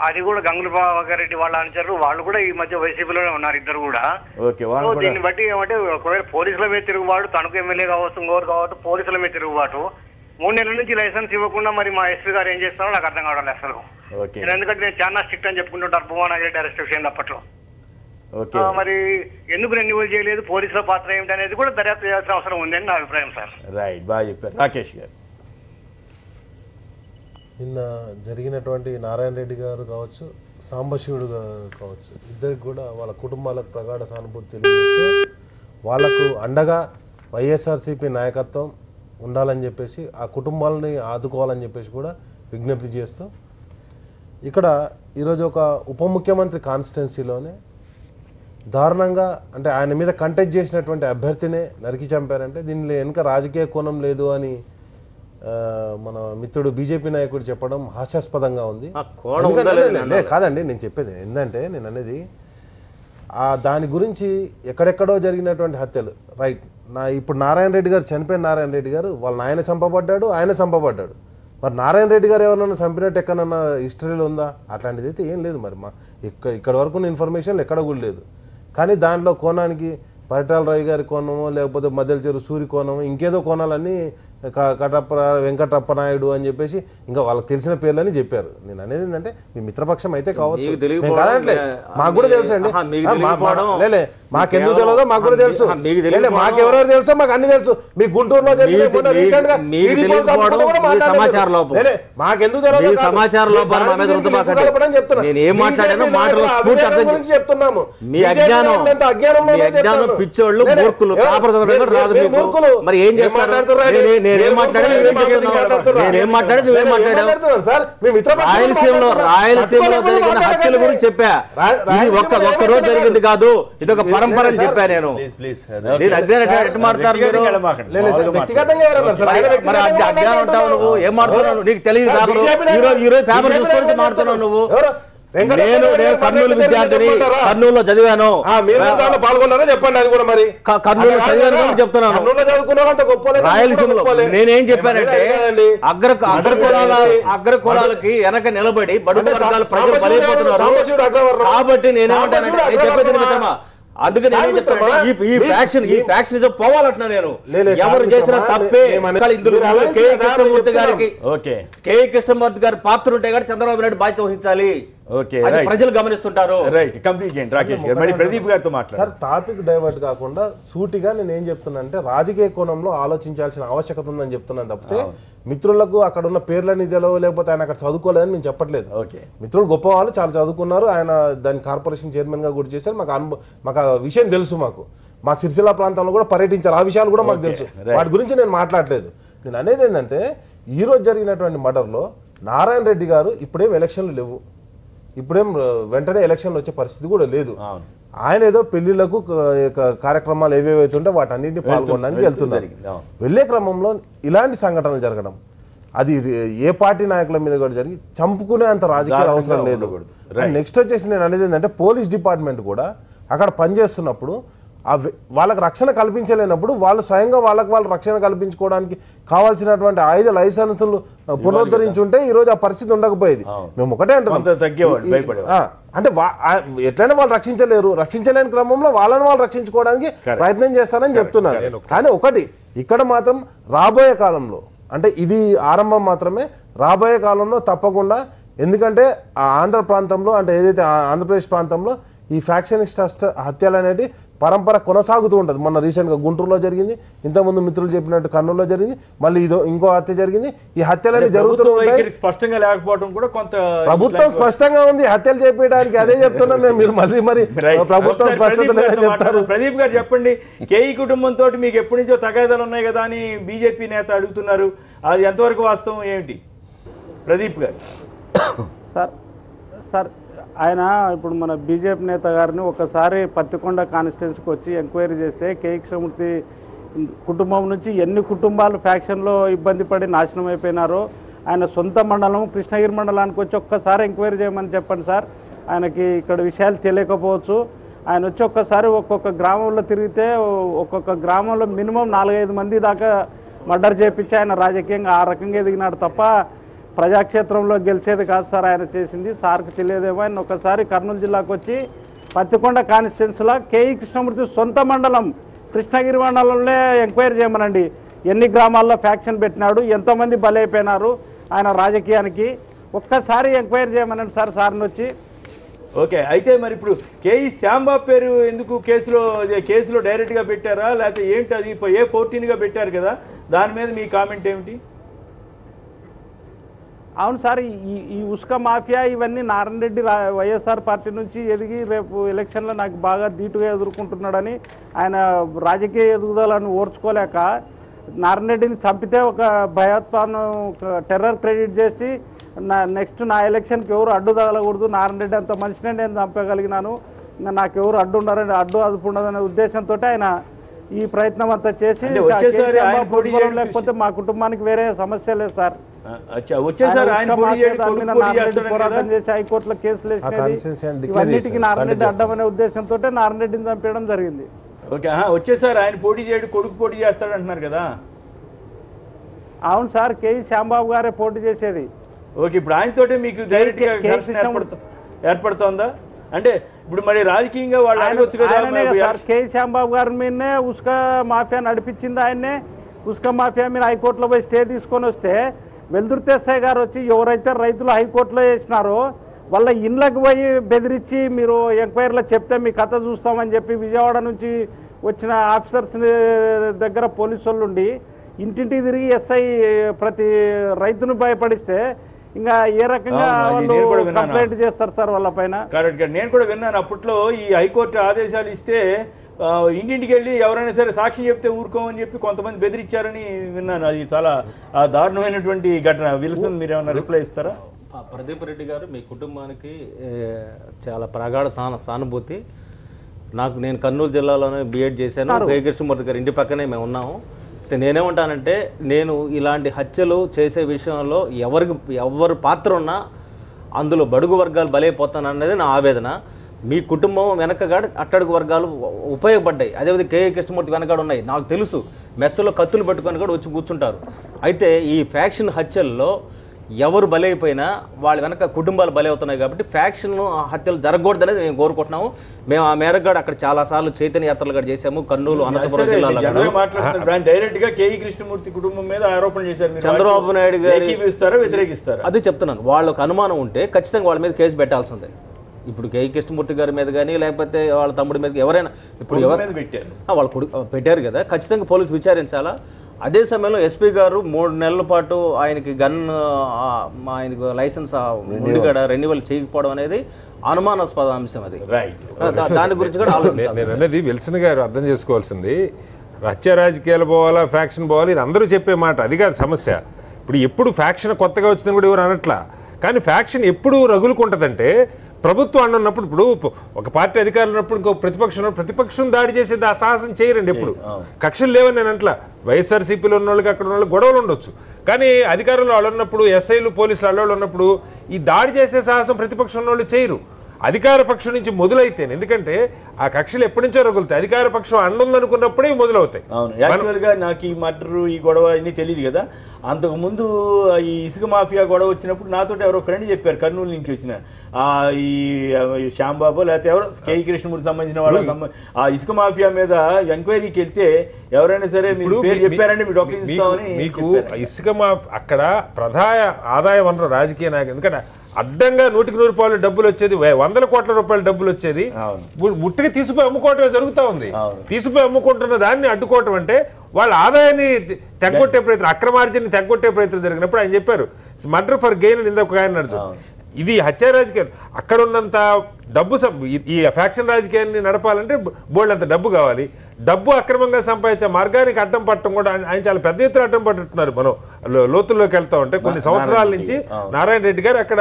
అది కూడా గంగుల ప్రభాకర్ రెడ్డి వాళ్ళ అనుచరులు వాళ్ళు కూడా ఈ మధ్య వైసీపీలోనే ఉన్నారు ఇద్దరు కూడా. దీన్ని బట్టి ఏమంటే ఒకవేళ పోలీసుల మీద తిరుగుబాటు, తణుకు ఎమ్మెల్యే కావచ్చు ఇంకోరు కావచ్చు, పోలీసుల మీద తిరుగుబాటు 3 నెలల నుంచి లైసెన్స్ ఇవ్వకుండా మరి మా ఎస్పీ గారు ఏం చేస్తారో నాకు అర్థం కావడం లేదు అసలు. ఎందుకంటే నేను చాలా స్ట్రిక్ట్ అని చెప్పుకుంటుంటారు భువనగిరి అరెస్ట్ విషయంలో అప్పట్లో. మరి ఎందుకు రెన్యువల్ చేయలేదు, పోలీసుల పాత్ర ఏమిటి అనేది కూడా దర్యాప్తు చేయాల్సిన అవసరం ఉంది అని నా అభిప్రాయం సార్. రైట్, బాగా చెప్పారు. రాకేష్ గారు, నిన్న జరిగినటువంటి నారాయణ రెడ్డి గారు కావచ్చు, సాంబశివుడు కావచ్చు, ఇద్దరికి కూడా వాళ్ళ కుటుంబాలకు ప్రగాఢ సానుభూతి తెలియజేస్తూ వాళ్లకు అండగా వైఎస్ఆర్సీపీ నాయకత్వం ఉండాలని చెప్పేసి ఆ కుటుంబాలని ఆదుకోవాలని చెప్పేసి కూడా విజ్ఞప్తి చేస్తూ ఇక్కడ ఈరోజు ఒక ఉప ముఖ్యమంత్రి కాన్స్టిట్యున్సీలోనే దారుణంగా అంటే ఆయన మీద కంటెస్ట్ చేసినటువంటి అభ్యర్థినే నరికి చంపారంటే దీనిలో వెనుక రాజకీయ కోణం లేదు అని మన మిత్రుడు బీజేపీ నాయకుడు చెప్పడం హాస్యాస్పదంగా ఉంది. కాదండి నేను చెప్పేది ఏంటంటే నేను అనేది దాని గురించి ఎక్కడెక్కడో జరిగినటువంటి హత్యలు రైట్. ఇప్పుడు నారాయణ రెడ్డి గారు చనిపోయిన నారాయణ రెడ్డి గారు వాళ్ళ నాయన చంపబడ్డాడు, ఆయన చంపబడ్డాడు. మరి నారాయణ రెడ్డి గారు ఎవరన్నా చంపినట్టు ఎక్కడన్నా హిస్టరీలో ఉందా? అట్లాంటిది అయితే ఏం లేదు. మరి ఇక్కడ వరకు ఇన్ఫర్మేషన్ ఎక్కడ కూడా లేదు. కానీ దాంట్లో కోణానికి పరిటాల రావు గారి కోణమో లేకపోతే మధ్యల చెరువు సూరి కోణమో ఇంకేదో కోణాలన్నీ కటప్ప వెంకటప్ప నాయుడు అని చెప్పేసి ఇంకా వాళ్ళకి తెలిసిన పేర్లని చెప్పారు. నేను అనేది ఏంటంటే మీ మిత్రపక్షం అయితే కావచ్చు, మాకు కూడా తెలుసు అండి. లేలే మాకెందుకు తెలియదో మాకు కూడా తెలుసు, మాకెవరెవరు తెలుసో మాకు అన్ని తెలుసు. మీ గుంటూరులో మాకెందుకు తెలియదు చెప్తున్నాము. రాయలసీమలో జరిగిన హత్యల గురించి చెప్పా. ఒక్క రోజు జరిగింది కాదు, ఇది ఒక పరంపర అని చెప్పా నేను. నువ్వు ఏం మాట్లాడుతున్నావు నీకు తెలియదు. ఈరోజు పేపర్ చూసుకొని మాట్లాడుతున్నావు నువ్వు. నేను కర్నూలు విద్యార్థిని, కర్నూలులో చదివాను. పాల్గొన్నారో చెప్పండి. అది కూడా మరి కర్నూలు చదివాను చెప్తున్నాను. రాయలసీమలో నేనేం చెప్పానంటే అగ్రకులాలకి వెనక నిలబడి బడుగు వర్గాల ప్రజలు బలైపోతున్నారు కాబట్టి నేనేమంటానంటే చెప్పేది మిత్రమా, అందుకని ఈ ఫ్యాక్షన్ పోవాలంటున్నా నేను. ఎవరు చేసిన తప్పే ఇందులో కృష్ణమూర్తి గారికి కేఈ కృష్ణమూర్తి గారి పాత్ర ఉంటే కానీ చంద్రబాబు నాయుడు బాధ్యత వహించాలి. ప్రజలు గమనిస్తుంటారు. సార్ టాపిక్ డైవర్ట్ కాకుండా సూటిగా నేను ఏం చెప్తున్నా అంటే రాజకీయ కోణంలో ఆలోచించాల్సిన ఆవశ్యకత ఉందని చెప్తున్నాను తప్పితే మిత్రులకు అక్కడ ఉన్న పేర్లని తెలవు లేకపోతే ఆయన అక్కడ చదువుకోలేదని నేను చెప్పట్లేదు. మిత్రులు గొప్ప వాళ్ళు చాలా చదువుకున్నారు, ఆయన దాని కార్పొరేషన్ చైర్మన్ గా కూడా చేశారు. మాకు ఆ విషయం తెలుసు. మా సిరిసిల్ల ప్రాంతంలో కూడా పర్యటించారు, ఆ విషయాలు కూడా మాకు తెలుసు. వాటి గురించి నేను మాట్లాడలేదు. నేను అనేది ఏంటంటే ఈరోజు జరిగినటువంటి మర్డర్లో నారాయణ రెడ్డి గారు ఇప్పుడేం ఎలక్షన్లు లేవు, ఇప్పుడేం వెంటనే ఎలక్షన్లు వచ్చే పరిస్థితి కూడా లేదు. ఆయన ఏదో పెళ్లిళ్లకు కార్యక్రమాలు ఏవేవైతుంటే వాటన్నింటినీ పాల్గొనడానికి వెళ్తున్నారు. వెళ్లే క్రమంలో ఇలాంటి సంఘటనలు జరగడం అది ఏ పార్టీ నాయకుల మీద కూడా జరిగి చంపుకునే అంత రాజకీయ అవసరం లేదు. నెక్స్ట్ వచ్చేసి నేను అనేది ఏంటంటే పోలీస్ డిపార్ట్మెంట్ కూడా అక్కడ పనిచేస్తున్నప్పుడు వాళ్ళకి రక్షణ కల్పించలేనప్పుడు వాళ్ళు స్వయంగా వాళ్ళకి రక్షణ కల్పించుకోవడానికి కావాల్సినటువంటి ఆయుధ లైసెన్సులు పునరుద్ధరించుంటే ఈరోజు ఆ పరిస్థితి ఉండకపోయేది. మేము ఒకటే అంటున్నాం, అంటే ఎట్లయినా వాళ్ళు రక్షించలేని క్రమంలో వాళ్ళని వాళ్ళు రక్షించుకోవడానికి ప్రయత్నం చేస్తారని చెప్తున్నారు. కానీ ఒకటి ఇక్కడ మాత్రం రాబోయే కాలంలో, అంటే ఇది ఆరంభం మాత్రమే, రాబోయే కాలంలో తప్పకుండా, ఎందుకంటే ఆ ఆంధ్ర ప్రాంతంలో, అంటే ఏదైతే ఆంధ్రప్రదేశ్ ప్రాంతంలో ఈ ఫ్యాక్షనిస్ట్ హత్యలు అనేది పరంపర కొనసాగుతూ ఉంటుంది. మొన్న రీసెంట్గా గుంటూరులో జరిగింది, ఇంతకుముందు మిత్రులు చెప్పినట్టు కర్నూలులో జరిగింది, మళ్ళీ ఇంకో హత్య జరిగింది. ఈ హత్యలన్నీ జరుగుతున్నాయి. స్పష్టంగా లేకపోవడం కూడా కొంత ప్రభుత్వం స్పష్టంగా ఉంది హత్యలు చేపించడానికి. అదే చెప్తున్నాం మేము. మీరు మరి ప్రభుత్వం స్పష్టత లేదని చెప్తారు. ప్రదీప్ గారు చెప్పండి, కేఈ కుటుంబంతో మీకు ఎప్పటి నుంచో తగాదాలు ఉన్నాయి కదా అని బీజేపీ నేత అడుగుతున్నారు, అది ఎంతవరకు వాస్తవం ఏమిటి ప్రదీప్ గారు? సార్ ఆయన ఇప్పుడు మన బీజేపీ నేత గారిని ఒకసారి పత్తికొండ కాన్స్టిట్యున్సీకి వచ్చి ఎంక్వైరీ చేస్తే కేఈ కృష్ణమూర్తి కుటుంబం నుంచి ఎన్ని కుటుంబాలు ఫ్యాక్షన్లో ఇబ్బంది పడి నాశనం అయిపోయినారో, ఆయన సొంత మండలం కృష్ణగిరి మండలానికి వచ్చి ఒక్కసారి ఎంక్వైరీ చేయమని చెప్పండి సార్. ఆయనకి ఇక్కడ విషయాలు తెలియకపోవచ్చు. ఆయన వచ్చి ఒక్కసారి ఒక్కొక్క గ్రామంలో తిరిగితే ఒక్కొక్క గ్రామంలో మినిమం 4-5 మంది దాకా మర్డర్ చేపించి ఆయన రాజకీయంగా ఆ రకంగా ఎదిగినాడు తప్ప ప్రజాక్షేత్రంలో గెలిచేది కాదు సార్ ఆయన చేసింది. సార్కి తెలియదేమో. ఆయన ఒకసారి కర్నూలు జిల్లాకు వచ్చి పత్తికొండ కాన్స్టిట్యున్సీలో కేఈ కృష్ణమూర్తి సొంత మండలం కృష్ణగిరి మండలంలో ఎంక్వైరీ చేయమనండి. ఎన్ని గ్రామాల్లో ఫ్యాక్షన్ పెట్టినాడు, ఎంతోమంది బలైపోయినారు ఆయన రాజకీయానికి, ఒక్కసారి ఎంక్వైరీ చేయమనండి సార్ సార్ని వచ్చి. ఓకే, అయితే మరి ఇప్పుడు కేఈ శ్యాంబాబు పేరు ఎందుకు కేసులో డైరెక్ట్గా పెట్టారా, లేకపోతే ఏంటి? అది A14గా పెట్టారు కదా, దాని మీద మీ కామెంట్ ఏమిటి? అవును సార్, ఈ ఉస్కా మాఫియా ఇవన్నీ నారాయణ రెడ్డి వైఎస్ఆర్ పార్టీ నుంచి ఎదిగి రేపు ఎలక్షన్లో నాకు బాగా ధీటుగా ఎదుర్కొంటున్నాడని, ఆయన రాజకీయ ఎదుగుదలను ఓర్చుకోలేక నారాయణ రెడ్డిని చంపితే ఒక భయోత్పాదన టెర్రర్ క్రెడిట్ చేసి నెక్స్ట్ నా ఎలక్షన్కి ఎవరు అడ్డు తగలకూడదు, నారాయణ రెడ్డి అంత మనిషినే నేను చంపగలిగినాను, ఇంకా నాకు ఎవరు అడ్డు ఉండాలని అడ్డు అదుపుండదనే ఉద్దేశంతో ఆయన ఈ ప్రయత్నం అంతా చేసి, లేకపోతే మా కుటుంబానికి వేరే సమస్య లేదు సార్. పోరాటం చేసి హైకోర్టులో కేసులు వేసినది ఇవన్నిటికీ నారాయణ రెడ్డి అడ్డమనే ఉద్దేశంతో నారాయణ రెడ్డిని చంపేయడం జరిగింది. ఓకే, వచ్చేసారి ఆయన పోటీ చేయడు, కొడుకు పోటీ చేస్తాడు అంటున్నారు కదా? అవును సార్, కేఈ శ్యాంబాబు గారే పోటీ చేసేది. ఓకే, ఇప్పుడు ఆయనతోటే మీకు డైరెక్ట్గా ఘర్షణ ఏర్పడుతోందా? అంటే ఇప్పుడు మరి రాజకీయంగా వాళ్ళు అడగొచ్చు కదా. కేఈ శ్యాంబాబు గారి మీదనే ఉస్కా మాఫియా నడిపించింది ఆయన్నే. ఉస్కా మాఫియా మీద హైకోర్టులో పోయి స్టే తీసుకొని వస్తే వెల్దుర్తి ఎస్ఐ గారు వచ్చి ఎవరైతే రైతులు హైకోర్టులో వేసినారో వాళ్ళ ఇండ్లకు పోయి బెదిరించి మీరు ఎంక్వైరీలో చెప్తే మీ కథ చూస్తామని చెప్పి విజయవాడ నుంచి వచ్చిన ఆఫీసర్స్ దగ్గర పోలీసు వాళ్ళు ఉండి ఇంటింటికి తిరిగి ఎస్ఐ ప్రతి రైతును భయపడిస్తే ఇంకా ఏ రకంగా కంప్లైంట్ చేస్తారు సార్ వాళ్ళ పైన? కరెక్ట్. నేను కూడా విన్నాను అప్పట్లో ఈ హైకోర్టు ఆదేశాలు ఇస్తే ఇంటింటికి వెళ్ళి ఎవరైనా సరే సాక్ష్యం చెప్తే ఊరుకోమని చెప్పి కొంతమంది బెదిరించారని విన్నాను. అది చాలా దారుణమైనటువంటి ఘటన. విల్సన్, మీరు ఏమైనా రిప్లై ఇస్తారా? ప్రదీప్ రెడ్డి గారు, మీ కుటుంబానికి చాలా ప్రగాఢ సానుభూతి. నేను కర్నూలు జిల్లాలోనే బిఎడ్ చేశాను. కేఈ కృష్ణమూర్తి గారు ఇంటి పక్కనే మేము ఉన్నాము. నేనేమంటానంటే, నేను ఇలాంటి హత్యలు చేసే విషయంలో ఎవరి పాత్ర ఉన్నా అందులో బడుగు వర్గాలు బలైపోతానన్నది నా ఆవేదన. మీ కుటుంబం వెనకగాడు అట్టడుగు వర్గాలు ఉపయోగపడ్డాయి. అదేవిధంగా కేఈ కృష్ణమూర్తి వెనకాడ ఉన్నాయి. నాకు తెలుసు, మెస్సులో కత్తులు పెట్టుకొని కూడా వచ్చి కూర్చుంటారు. అయితే ఈ ఫ్యాక్షన్ హత్యల్లో ఎవరు బలైపోయినా వాళ్ళ వెనక కుటుంబాలు బలవుతున్నాయి. కాబట్టి ఫ్యాక్షన్ హత్యలు జరగకూడదు అనేది మేము కోరుకుంటున్నాము. మేము ఆ మేరకు అక్కడ చాలాసార్లు చైతన్య యాత్రలు కూడా చేశాము. కర్నూలు, అనంతపురం జిల్లాలో డైరెక్ట్ గా కేఈ కృష్ణమూర్తి కుటుంబం మీద ఆరోపణ చేశారు. చంద్రబాబు నాయుడు గారు వ్యతిరేకిస్తారు. అదే చెప్తున్నాను. వాళ్ళకు అనుమానం ఉంటే ఖచ్చితంగా వాళ్ళ మీద కేసు పెట్టాల్సిందే. ఇప్పుడు కేఈ కృష్ణమూర్తి గారి మీద కానీ లేకపోతే వాళ్ళ తమ్ముడి మీద ఎవరైనా ఇప్పుడు వాళ్ళు పెట్టారు కదా, ఖచ్చితంగా పోలీసు విచారించాలా. అదే సమయంలో ఎస్పీ గారు 3 నెలల పాటు ఆయనకి ఆయనకు లైసెన్స్ ముందుగా రెన్యువల్ చేయకపోవడం అనేది అనుమానాస్పద అంశం. అది దాని గురించి కూడా నేను అనేది విల్సన్ గారు అర్థం చేసుకోవాల్సింది, హత్య రాజకీయాలు పోవాలా, ఫ్యాక్షన్ పోవాలి, ఇది అందరూ చెప్పే మాట. అది కాదు సమస్య. ఇప్పుడు ఎప్పుడు ఫ్యాక్షన్ కొత్తగా వచ్చిందని కూడా ఎవరు అనట్లా. కానీ ఫ్యాక్షన్ ఎప్పుడు రగులుకుంటుందంటే, ప్రభుత్వం అన్నప్పుడు, ఇప్పుడు ఒక పార్టీ అధికారులు ఉన్నప్పుడు ఇంకో ప్రతిపక్షం దాడి చేసేది ఆ సాహసం చేయరండి. ఎప్పుడు కక్షలు లేవని నేను అంట్లా. వైఎస్ఆర్సీపీలో ఉన్న వాళ్ళకి అక్కడ ఉన్న వాళ్ళు గొడవలు ఉండొచ్చు, కానీ అధికారులు వాళ్ళు ఉన్నప్పుడు, ఎస్ఐలు పోలీసులు అల్లవాళ్ళు ఉన్నప్పుడు ఈ దాడి చేసే సాహసం ప్రతిపక్షం వాళ్ళు చేయరు. అధికార పక్షం నుంచి మొదలైతేనే, ఎందుకంటే ఆ కక్షలు ఎప్పటి నుంచో రగులుతాయి, అధికార పక్షం అండుందనుకున్నప్పుడే మొదలవుతాయి. అవును, యాక్చువల్గా నాకు ఈ మర్డరు ఈ గొడవ అన్నీ తెలియదు కదా. అంతకుముందు ఈ ఇసుక మాఫియా గొడవ వచ్చినప్పుడు నాతో ఎవరో ఫ్రెండ్ చెప్పారు, కర్నూలు నుంచి వచ్చిన ఈ శ్యాంబాబు లేకపోతే ఎవరో కేఈ కృష్ణమూర్తి సంబంధించిన వాళ్ళ ఆ ఇసుక మాఫియా మీద ఎంక్వైరీకి వెళ్తే ఎవరైనా సరే మీరు పేరు చెప్పారంటే మీ డాక్టర్ ఇస్తామని. మీకు ఇసుక అక్కడ ప్రధాన ఆదాయ వనరు రాజకీయ నాయకులు, ఎందుకంటే అడ్డంగా 100% డబ్బులు వచ్చేది, 100 కోట్ల రూపాయల డబ్బులు వచ్చేది ముట్టికి తీసుకుపోయి అమ్ముకోవటమే జరుగుతూ ఉంది. తీసుకుపోయి అమ్ముకుంటున్న దాన్ని అడ్డుకోవటం అంటే వాళ్ళ ఆదాయాన్ని తెగ్గొట్టే ప్రయత్నం, అక్రమార్జన్ని తెగ్గొట్టే ప్రయత్నం జరిగినప్పుడు ఆయన చెప్పారు మర్డర్ ఫర్ గెయిన్ అని ఇంకొక ఆయన నడుచుంది. ఇది హత్య రాజకీయం. అక్కడ ఉన్నంత డబ్బు ఈ ఫ్యాక్షన్ రాజకీయాన్ని నడపాలంటే బోల్డ్ అంత డబ్బు కావాలి. డబ్బు అక్రమంగా సంపాదించే మార్గానికి అడ్డం పట్టడం కూడా ఆయన చాలా పెద్ద ఎత్తున అడ్డం పట్టుతున్నారు. మనం లోతుల్లోకి వెళ్తా ఉంటే కొన్ని సంవత్సరాల నుంచి నారాయణ రెడ్డి గారు అక్కడ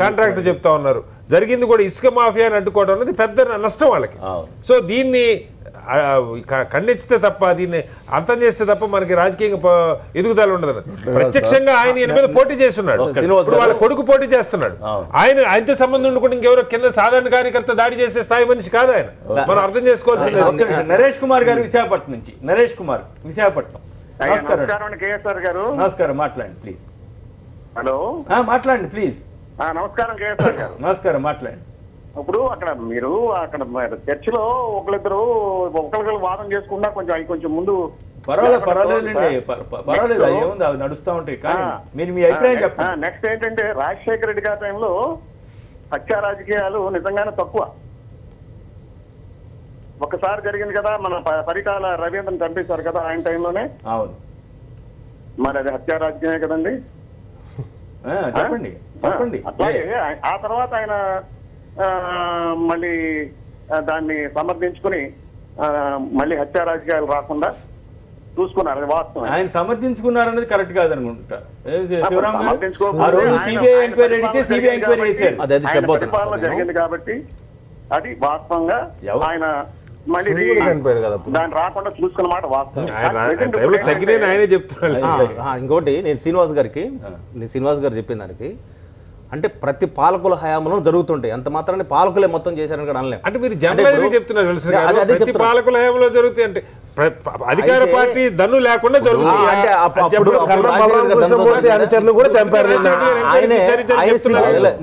కాంట్రాక్టర్ చెప్తా ఉన్నారు. జరిగింది కూడా ఇసుక మాఫియాని అడ్డుకోవడం అనేది పెద్ద నష్టం వాళ్ళకి. సో దీన్ని ఖండించితే తప్ప, దీన్ని అంతం చేస్తే తప్ప మనకి రాజకీయంగా ఎదుగుదల ఉండదు. ప్రత్యక్షంగా ఆయన ఈయన మీద పోటీ చేస్తున్నాడు, వాళ్ళ కొడుకు పోటీ చేస్తున్నాడు. ఆయనతో సంబంధం ఉండకుండా ఇంకెవరో కింద సాధారణ కార్యకర్త దాడి చేసే స్థాయి మనిషి కాదు ఆయన. మనం అర్థం చేసుకోవాల్సింది. నరేష్ కుమార్ గారు విశాఖపట్నం నుంచి. నరేష్ కుమార్ విశాఖపట్నం. నమస్కారం, మాట్లాడండి ప్లీజ్. హలో, మాట్లాడండి ప్లీజ్. నమస్కారం కేఎస్ఆర్ గారు. నమస్కారం, మాట్లాడండి. ఇప్పుడు మీరు అక్కడ చర్చిలో ఒకరిద్దరు వాదం చేసుకున్నా కొంచెం ముందు పర్వాలేదండి, పర్వాలేదు, ఏముంది, అవి నడుస్తూ ఉంటాయి. కానీ మీరు మీ అభిప్రాయం చెప్పండి. నెక్స్ట్ ఏంటంటే రాజశేఖర రెడ్డి గారి టైంలో హత్యా రాజకీయాలు నిజంగానే తక్కువ. ఒకసారి జరిగింది కదా, మన పరిటాల రవీంద్రని చంపేశారు కదా ఆయన టైంలోనే. అవును, మరి అది హత్యా రాజకీయమే కదండి. చెప్పండి చెప్పండి. అట్లాగే ఆ తర్వాత ఆయన మళ్ళీ దాన్ని సమర్థించుకుని మళ్ళీ హత్యా రాజకీయాలు రాకుండా చూసుకున్నారు. అది వాస్తవం. ఆయన సమర్థించుకున్నారనేది కరెక్ట్ కాదనుకుంటా. జరిగింది కాబట్టి అది వాస్తవంగా ఆయన మళ్ళీ దాన్ని రాకుండా చూసుకున్న మాట వాస్తవం. ఇంకోటి నేను శ్రీనివాస్ గారు చెప్పిన దానికి అంటే ప్రతి పాలకుల హయాంలో జరుగుతుంటాయి. అంత మాత్రాన్ని పాలకులే మొత్తం చేశారని కూడా అనలేం. అంటే మీరు జనరల్ చెప్తున్నారు, ప్రతి పాలకుల హయాంలో జరుగుతాయి అంటే అధికార పార్టీ దన్ను లేకుండా జరుగుతుంది.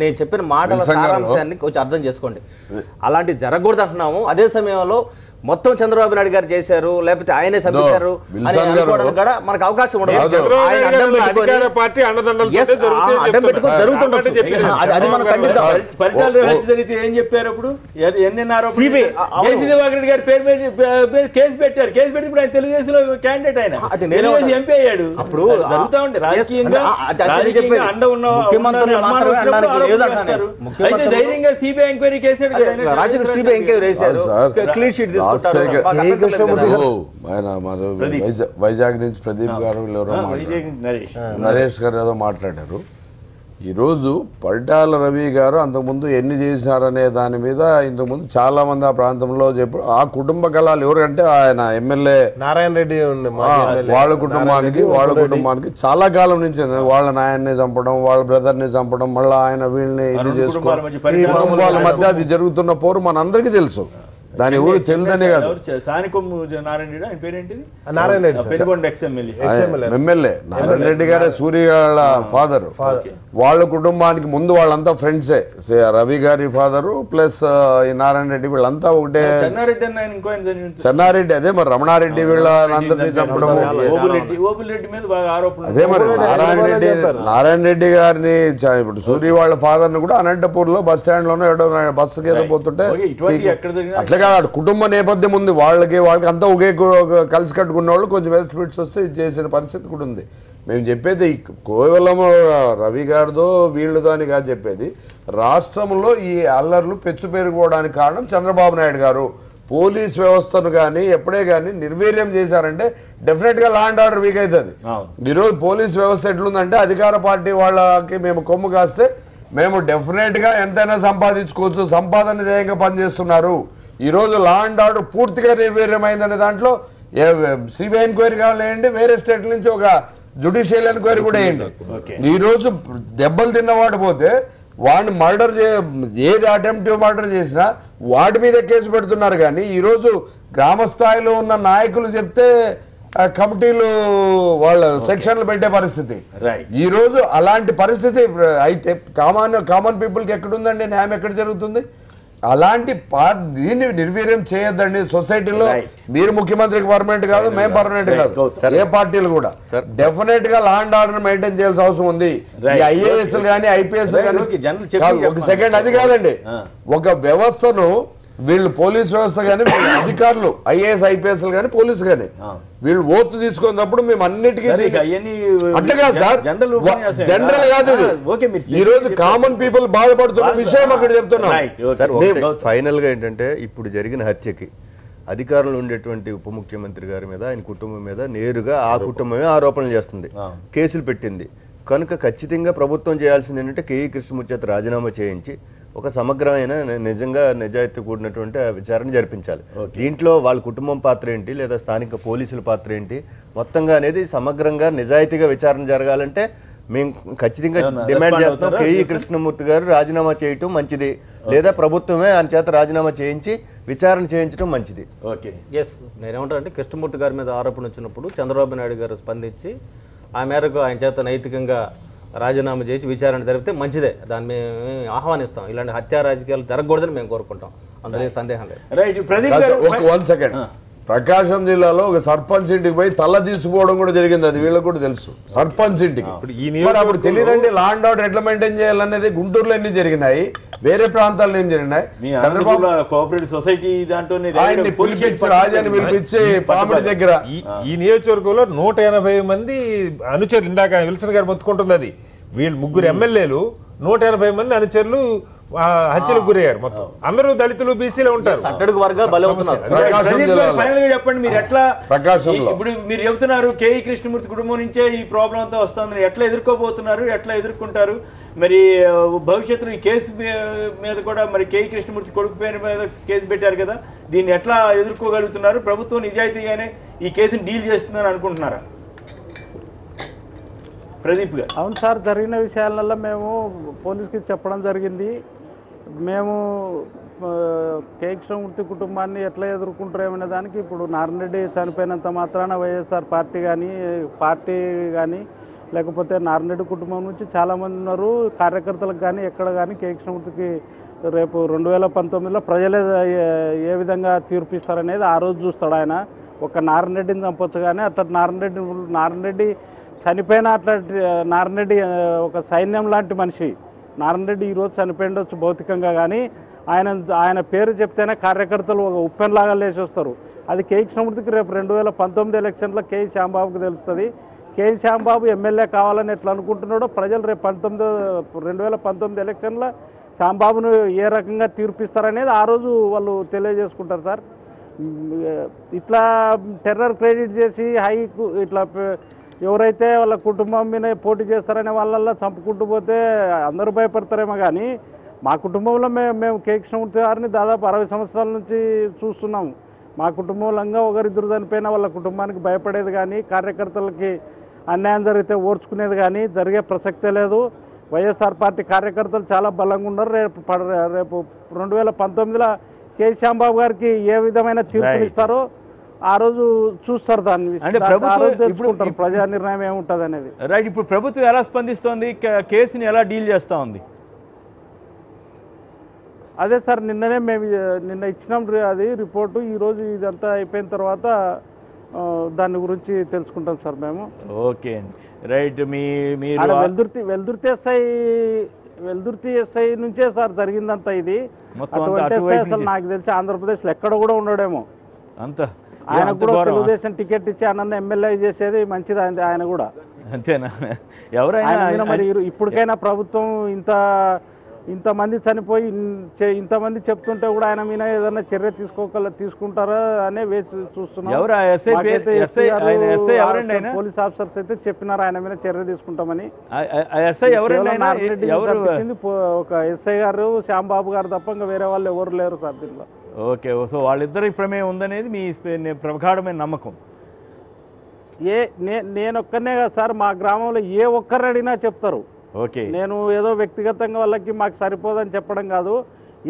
నేను చెప్పిన మాటల సారాంశాన్ని కొంచెం అర్థం చేసుకోండి. అలాంటి జరగకూడదు అంటున్నాము. అదే సమయంలో మొత్తం చంద్రబాబు నాయుడు గారు చేశారు, లేకపోతే ఆయనే చంపించారు కూడా మనకు అవకాశం ఉండదు. అది మనం ఖండిద్దాం. ఏం చెప్పారు అప్పుడు? జయశ్రీదేవారెడ్డి గారి పేరు మీద కేసు పెట్టారు. కేసు పెట్టి ఇప్పుడు ఆయన తెలుగుదేశంలో క్యాండిడేట్, ఆయన ఎంపీ అయ్యాడు. అప్పుడు జరుగుతా ఉండే రాజకీయంగా అండ ఉన్న అయితే ధైర్యంగా సిబిఐ ఎంక్వైరీ కేసాడు. సిబిఐ ఎంక్వైరీ వేశారు, క్లీన్ షీట్ తీసుకుంటారు. వైజాగ్ నుంచి ప్రదీప్ గారు నరేష్ గారు ఏదో మాట్లాడారు. ఈరోజు పరిటాల రవి గారు అంతకుముందు ఎన్ని చేసినారనే దాని మీద ఇంతకుముందు చాలా మంది ఆ ప్రాంతంలో చెప్పారు. ఆ కుటుంబ కళాలు ఎవరంటే ఆయన ఎమ్మెల్యే నారాయణ రెడ్డి వాళ్ళ కుటుంబానికి చాలా కాలం నుంచి వాళ్ళ నాయన్ని చంపడం, వాళ్ళ బ్రదర్ని చంపడం, మళ్ళీ ఆయన వీళ్ళని ఇది చేసుకోవడం, ఈ కుటుంబాల మధ్య అది జరుగుతున్న పోరు మనందరికీ తెలుసు. దాని ఊరు తెలియదనే కాదు. ఎమ్మెల్యే నారాయణ రెడ్డి గారే సూర్యగాళ్ళ ఫాదర్. వాళ్ళ కుటుంబానికి ముందు వాళ్ళంతా ఫ్రెండ్సే. రవి గారి ఫాదరు ప్లస్ ఈ నారాయణ రెడ్డి వీళ్ళంతా ఒకటే. చెన్నారెడ్డి అదే మరి రమణారెడ్డి వీళ్ళందరినీ చంపడం అదే మరి. నారాయణ రెడ్డి గారిని ఇప్పుడు సూర్య వాళ్ళ ఫాదర్ ని కూడా అనంతపూర్ లో బస్ స్టాండ్ లోనే బస్సుకి ఏదో పోతుంటే అట్లా కుటుంబ నేపథ్యం ఉంది వాళ్ళకి అంతా ఒకే కలిసి కట్టుకున్న వాళ్ళు కొంచెం స్పీడ్స్ వస్తే చేసిన పరిస్థితి కూడా ఉంది. మేము చెప్పేది కేవలం రవి గారిదో వీళ్ళదో అని కాదు చెప్పేది. రాష్ట్రంలో ఈ అల్లర్లు పెచ్చు పెరిగిపోవడానికి కారణం చంద్రబాబు నాయుడు గారు. పోలీస్ వ్యవస్థను కానీ ఎప్పుడే కానీ నిర్వీర్యం చేశారంటే డెఫినెట్గా లా అండ్ ఆర్డర్ వీక్ అవుతుంది. ఈరోజు పోలీస్ వ్యవస్థ ఎట్లుందంటే అధికార పార్టీ వాళ్ళకి మేము కొమ్ము కాస్తే మేము డెఫినెట్గా ఎంతైనా సంపాదించుకోవచ్చు, సంపాదన ధ్యేయంగా పనిచేస్తున్నారు. ఈరోజు లా అండ్ ఆర్డర్ పూర్తిగా నిర్వీర్యమైందనే దాంట్లో సిబిఐ ఎంక్వైరీ కావాలండి, వేరే స్టేట్ నుంచి ఒక జ్యుడిషియల్ ఎంక్వైరీ కూడా వేయండి. ఈరోజు దెబ్బలు తిన్నవాడు పోతే వాడిని మర్డర్ ఏది అటెంప్టివ్ మర్డర్ చేసినా వాటి మీద కేసు పెడుతున్నారు. కానీ ఈరోజు గ్రామ స్థాయిలో ఉన్న నాయకులు చెప్తే కమిటీలు వాళ్ళ సెక్షన్లు పెట్టే పరిస్థితి. ఈ రోజు అలాంటి పరిస్థితి అయితే కామన్ పీపుల్కి ఎక్కడుందండి? న్యాయం ఎక్కడ జరుగుతుంది? అలాంటి దీన్ని నిర్వీర్యం చేయొద్దండి. సొసైటీలో మీరు ముఖ్యమంత్రికి పర్మనెంట్ కాదు, మేము పర్మనెంట్ కాదు, ఏ పార్టీలు కూడా డెఫినెట్ గా లా అండ్ ఆర్డర్ మెయింటైన్ చేయాల్సిన అవసరం ఉంది. ఐఏఎస్ కానీ ఐపీఎస్ కానీ ఒక సెకండ్ అది కాదండి, ఒక వ్యవస్థను వీళ్ళు పోలీస్ వ్యవస్థ కానీ అధికారులు ఐఏఎస్ ఐపీఎస్ కానీ పోలీసు కానీ వీళ్ళు ఓతు తీసుకున్నప్పుడు మేము అన్నిటికీ అట్టగా సార్ జనరల్ కాదు. ఈ రోజు కామన్ పీపుల్ బాధపడుతున్న విషయం అక్కడ చెప్తున్నాం. ఫైనల్ గా ఏంటంటే ఇప్పుడు జరిగిన హత్యకి అధికారులు ఉండేటువంటి ఉప ముఖ్యమంత్రి గారి మీద ఆయన కుటుంబం మీద నేరుగా ఆ కుటుంబమే ఆరోపణలు చేస్తుంది, కేసులు పెట్టింది. కనుక ఖచ్చితంగా ప్రభుత్వం చేయాల్సింది ఏంటంటే కేఈ కృష్ణమూర్తి చేత రాజీనామా చేయించి ఒక సమగ్రమైన నిజంగా నిజాయితీ కూడినటువంటి విచారణ జరిపించాలి. దీంట్లో వాళ్ళ కుటుంబం పాత్ర ఏంటి లేదా స్థానిక పోలీసుల పాత్ర ఏంటి మొత్తంగా అనేది సమగ్రంగా నిజాయితీగా విచారణ జరగాలంటే మేము ఖచ్చితంగా డిమాండ్ చేస్తాం. కేఈ కృష్ణమూర్తి గారు రాజీనామా చేయటం మంచిది, లేదా ప్రభుత్వమే ఆయన చేత రాజీనామా చేయించి విచారణ చేయించడం మంచిది. ఓకే, ఎస్, నేనేమంటానంటే కృష్ణమూర్తి గారి మీద ఆరోపణ వచ్చినప్పుడు చంద్రబాబు నాయుడు గారు స్పందించి ఆ మేరకు ఆయన చేత నైతికంగా రాజీనామా చేసి విచారణ జరిపితే మంచిదే, దాన్ని మేము ఆహ్వానిస్తాం. ఇలాంటి హత్యా రాజకీయాలు జరగకూడదని మేము కోరుకుంటాం, అందులో సందేహం లేదు. 1 సెకండ్, ప్రకాశం జిల్లాలో ఒక సర్పంచ్ ఇంటికి పోయి తల తీసుకుపోవడం కూడా జరిగింది, అది వీళ్ళకి కూడా తెలుసు. సర్పంచ్ ఇంటికి అప్పుడు తెలియదండి లా అండ్ ఆర్డర్ ఎట్లా మెయింటైన్ చేయాలనేది. గుంటూరులో ఎన్ని జరిగినాయి, వేరే ప్రాంతాల్లో ఏం జరిగినాయి. చంద్రబాబు కోఆపరేటివ్ సొసైటీ దాంట్లోనే రాజాని పిలిపించి పామిడి దగ్గర ఈ నియోజకవర్గంలో 180 మంది అనుచరులు, ఇందాక విల్సన్ గారు మొత్తుకుంటుంది అది, వీళ్ళు 3 ఎమ్మెల్యేలు 180 మంది అనుచరులు హత్యలకు గురయ్యారు. మొత్తం అందరూ దళితులు బీసీలో ఉంటారు. అట్టడుగు వర్గాలు బలవుతున్నారు. చెప్పండి, మీరు ఎట్లా ఇప్పుడు మీరు చెబుతున్నారు కేఈ కృష్ణమూర్తి కుటుంబం నుంచే ఈ ప్రాబ్లం అంతా వస్తుంది, ఎట్లా ఎదుర్కోబోతున్నారు, ఎట్లా ఎదుర్కొంటారు? మరి భవిష్యత్తులో ఈ కేసు మీద కూడా మరి కేఈ కృష్ణమూర్తి కొడుకు పేరు మీద కేసు పెట్టారు కదా, దీన్ని ఎట్లా ఎదుర్కోగలుగుతున్నారు? ప్రభుత్వం నిజాయితీగానే ఈ కేసుని డీల్ చేస్తుందని అనుకుంటున్నారా? ప్రదీప్ గారు. అవును సార్, జరిగిన విషయాలలో మేము పోలీసుకి చెప్పడం జరిగింది. మేము కేఈ కృష్ణమూర్తి కుటుంబాన్ని ఎట్లా ఎదుర్కొంటారేమనే దానికి ఇప్పుడు నారాయణరెడ్డి చనిపోయినంత మాత్రాన వైఎస్ఆర్ పార్టీ కానీ లేకపోతే నారాయణరెడ్డి కుటుంబం నుంచి చాలామంది ఉన్నారు, కార్యకర్తలకు కానీ ఎక్కడ కానీ కేఈ కృష్ణమూర్తికి రేపు 2019లో ప్రజలే ఏ విధంగా తీర్పిస్తారనేది ఆ రోజు చూస్తాడు ఆయన. ఒక నారాయణరెడ్డిని చంపొచ్చు కానీ అట్లా నారాయణరెడ్డి చనిపోయిన అట్లా నారాయణరెడ్డి ఒక సైన్యం లాంటి మనిషి. నారాయణరెడ్డి ఈరోజు చనిపోయిండొచ్చు భౌతికంగా, కానీ ఆయన పేరు చెప్తేనే కార్యకర్తలు ఒక ఉప్పెనలాగా లేచి వస్తారు. అది కేఈ కృష్ణమూర్తికి రేపు 2019 ఎలక్షన్లో కేఈ శ్యాంబాబుకి తెలుస్తుంది. కేఈ శ్యాంబాబు ఎమ్మెల్యే కావాలని ఎట్లా అనుకుంటున్నాడో ప్రజలు రేపు 2019 ఎలక్షన్లో శ్యాంబాబును ఏ రకంగా తీర్పిస్తారనేది ఆ రోజు వాళ్ళు తెలియజేసుకుంటారు సార్. ఇట్లా టెర్రర్ క్రెడిట్ చేసి ఇట్లా ఎవరైతే వాళ్ళ కుటుంబం మీద పోటీ చేస్తారనే వాళ్ళల్లో చంపుకుంటూ పోతే అందరూ భయపడతారేమో, కానీ మా కుటుంబంలో మేము కేఈ కృష్ణమూర్తి గారిని దాదాపు 60 సంవత్సరాల నుంచి చూస్తున్నాము. మా కుటుంబంలో ఒకరిద్దరు చనిపోయినా వాళ్ళ కుటుంబానికి భయపడేది కానీ, కార్యకర్తలకి అన్యాయం జరిగితే ఓర్చుకునేది కానీ జరిగే ప్రసక్తే లేదు. వైఎస్ఆర్ పార్టీ కార్యకర్తలు చాలా బలంగా ఉన్నారు. రేపు 2019లో కేఈ శ్యాంబాబు గారికి ఏ విధమైన తీర్పులు ఇస్తారో ఆ రోజు చూస్తారు. దాన్ని అంటే ప్రభుత్వం ప్రజా నిర్ణయం ఏముంటుంది అనేది. రైట్, ఇప్పుడు ప్రభుత్వం ఎలా స్పందిస్తోంది, కేసుని ఎలా డీల్ చేస్తూ ఉంది? అదే సార్, నిన్న ఇచ్చినాం అది రిపోర్టు. ఈరోజు ఇదంతా అయిపోయిన తర్వాత దాని గురించి తెలుసుకుంటాం సార్ మేము. ఓకే అండి, రైట్. వెల్దుర్తి ఎస్ఐ నుంచే సార్ జరిగిందంతా. ఇది అసలు నాకు తెలిసి ఆంధ్రప్రదేశ్లో ఎక్కడ కూడా ఉండడేమో. ఆయన కూడా తెలుగుదేశం టికెట్ ఇచ్చి ఆయన ఎమ్మెల్యే చేసేది మంచిది ఆయన కూడా. అంతేనా? ఎవరైనా మరి ఇప్పటికైనా ప్రభుత్వం ఇంతమంది చనిపోయి ఇంతమంది చెప్తుంటే కూడా ఆయన మీద ఏదైనా చర్య తీసుకుంటారా అనే వేసి చూస్తున్నాం. పోలీస్ ఆఫీసర్స్ అయితే చెప్పినారు ఆయన మీద చర్య తీసుకుంటామని. ఒక ఎస్ఐ గారు శ్యాంబాబు గారు తప్ప ఇంకా వేరే వాళ్ళు ఎవరు లేరు సార్ దీంట్లో. ఓకే, సో వాళ్ళిద్దరి ప్రమేయం ఉందనేది మీ ప్రగాఢమైన నమ్మకం? నేను ఒక్కనే కదా సార్, మా గ్రామంలో ఏ ఒక్కరు అడిగినా చెప్తారు. ఓకే, నేను ఏదో వ్యక్తిగతంగా వాళ్ళకి మాకు సరిపోదని చెప్పడం కాదు,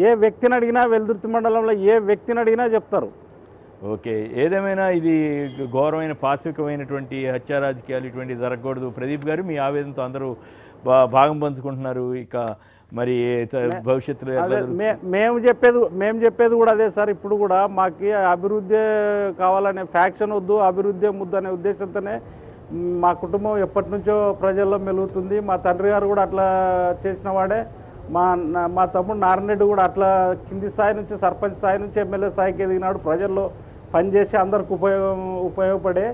ఏ వ్యక్తిని అడిగినా వెల్దుర్తి మండలంలో ఏ వ్యక్తిని అడిగినా చెప్తారు. ఓకే, ఏదేమైనా ఇది ఘోరమైన పాశవికమైనటువంటి హత్యా రాజకీయాలు ఇటువంటి జరగకూడదు. ప్రదీప్ గారు మీ ఆవేదనతో అందరూ భాగం పంచుకుంటున్నారు. ఇక మరి భవిష్యత్తులో మేము చెప్పేది కూడా అదే సార్. ఇప్పుడు కూడా మాకు అభివృద్ధి కావాలనే ఫ్యాక్షన్ వద్దు, అభివృద్ధి ముద్దు అనే ఉద్దేశంతోనే మా కుటుంబం ఎప్పటి నుంచో ప్రజల్లో మెలుగుతుంది. మా తండ్రి గారు కూడా అట్లా చేసిన వాడే. మా తమ్ముడు నారాయణ రెడ్డి కూడా అట్లా కింది స్థాయి నుంచి సర్పంచ్ స్థాయి నుంచి ఎమ్మెల్యే స్థాయికి ఎదిగినాడు. ప్రజల్లో పనిచేసి అందరికి ఉపయోగపడే.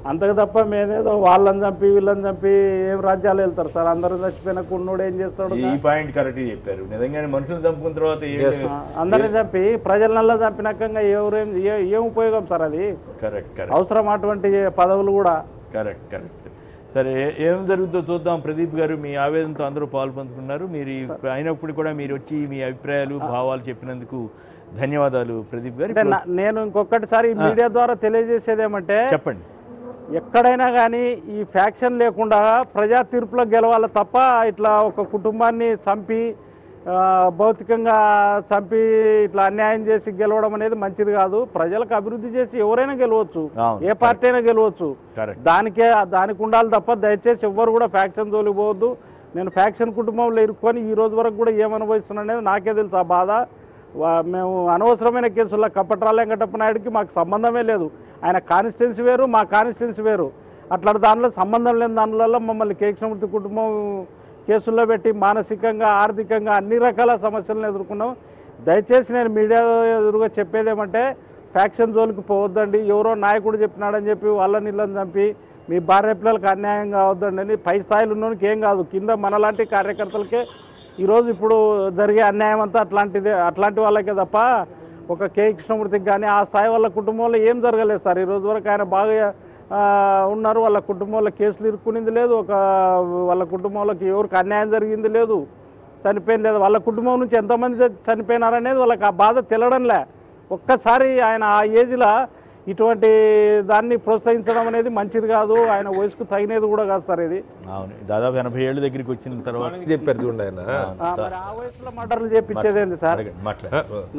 అంతకు తప్ప మేమేదో వాళ్ళని చంపి వీళ్ళని చంపి ఏం రాజ్యాలు వెళ్తారు సార్? అందరూ చచ్చిపోయిన కున్నోడు ఏం చేస్తాడు? ఈ పాయింట్ కరెక్ట్ చెప్పారు. నిజంగానే మనుషులు చంపుకున్న తర్వాత అందరిని చంపి ప్రజలనల్లా చంపినాకంగా ఏం ఉపయోగం సార్? అది కరెక్ట్ అవసరం అటువంటి పదవులు కూడా. కరెక్ట్. సరే, ఏం జరుగుతుందో చూద్దాం. ప్రదీప్ గారు మీ ఆవేదనతో అందరూ పాలు పంచుకున్నారు. మీరు అయినప్పుడు కూడా మీరు వచ్చి మీ అభిప్రాయాలు భావాలు చెప్పినందుకు ధన్యవాదాలు ప్రదీప్ గారు. నేను ఇంకొకటిసారి మీడియా ద్వారా తెలియజేసేది ఏమంటే, చెప్పండి, ఎక్కడైనా కానీ ఈ ఫ్యాక్షన్ లేకుండా ప్రజా తీర్పులో గెలవాలి తప్ప ఇట్లా ఒక కుటుంబాన్ని చంపి భౌతికంగా చంపి ఇట్లా అన్యాయం చేసి గెలవడం అనేది మంచిది కాదు. ప్రజలకు అభివృద్ధి చేసి ఎవరైనా గెలవచ్చు, ఏ పార్టీ అయినా గెలవచ్చు. దానికి ఉండాలి తప్ప దయచేసి ఎవ్వరు కూడా ఫ్యాక్షన్ జోలికి పోవద్దు. నేను ఫ్యాక్షన్ కుటుంబంలో ఇరుక్కొని ఈ రోజు వరకు కూడా ఏమనుభవిస్తున్నా అనేది నాకే తెలుసు ఆ బాధ. మేము అనవసరమైన కేసుల్లో కప్పట్రాల వెంకటప్ప నాయుడికి మాకు సంబంధమే లేదు. ఆయన కాన్స్టిట్యున్సీ వేరు, మా కాన్స్టిట్యున్సీ వేరు. అట్లా దానిలో సంబంధం లేని దానిలో మమ్మల్ని కే కృష్ణమూర్తి కుటుంబం కేసుల్లో పెట్టి మానసికంగా ఆర్థికంగా అన్ని రకాల సమస్యలను ఎదుర్కొన్నాం. దయచేసి నేను మీడియా ఎదురుగా చెప్పేదేమంటే, ఫ్యాక్షన్ జోలికి పోవద్దండి. ఎవరో నాయకుడు చెప్పినాడని చెప్పి వాళ్ళని ఇళ్ళని చంపి మీ భార్య పిల్లలకు అన్యాయం కావద్దండి అని పై స్థాయిలో ఉన్నోనికి ఏం కాదు, కింద మనలాంటి కార్యకర్తలకే ఈరోజు ఇప్పుడు జరిగే అన్యాయం అంతా అట్లాంటి వాళ్ళకే తప్ప ఒక కే కృష్ణమూర్తికి కానీ ఆ స్థాయి వాళ్ళ కుటుంబంలో ఏం జరగలేదు సార్. ఈ రోజు వరకు ఆయన బాగా ఉన్నారు. వాళ్ళ కుటుంబంలో కేసులు ఇరుక్కునింది లేదు, వాళ్ళ కుటుంబంలోకి ఎవరికి అన్యాయం జరిగింది లేదు, చనిపోయింది లేదు. వాళ్ళ కుటుంబం నుంచి ఎంతమంది చనిపోయినారనేది వాళ్ళకి ఆ బాధ తెలడంలే. ఒక్కసారి ఆయన ఆ ఏజ్లో ఇటువంటి దాన్ని ప్రోత్సహించడం అనేది మంచిది కాదు. ఆయన వయసుకు తగినది కూడా కాదు సార్ ఇది. అవును, దాదాపు 80 ఏళ్ళ దగ్గరికి వచ్చిన తర్వాత చెప్పారు చూడండి ఆయన. ఆ వయసులో మర్డర్లు చేపించేది ఏంటి సార్?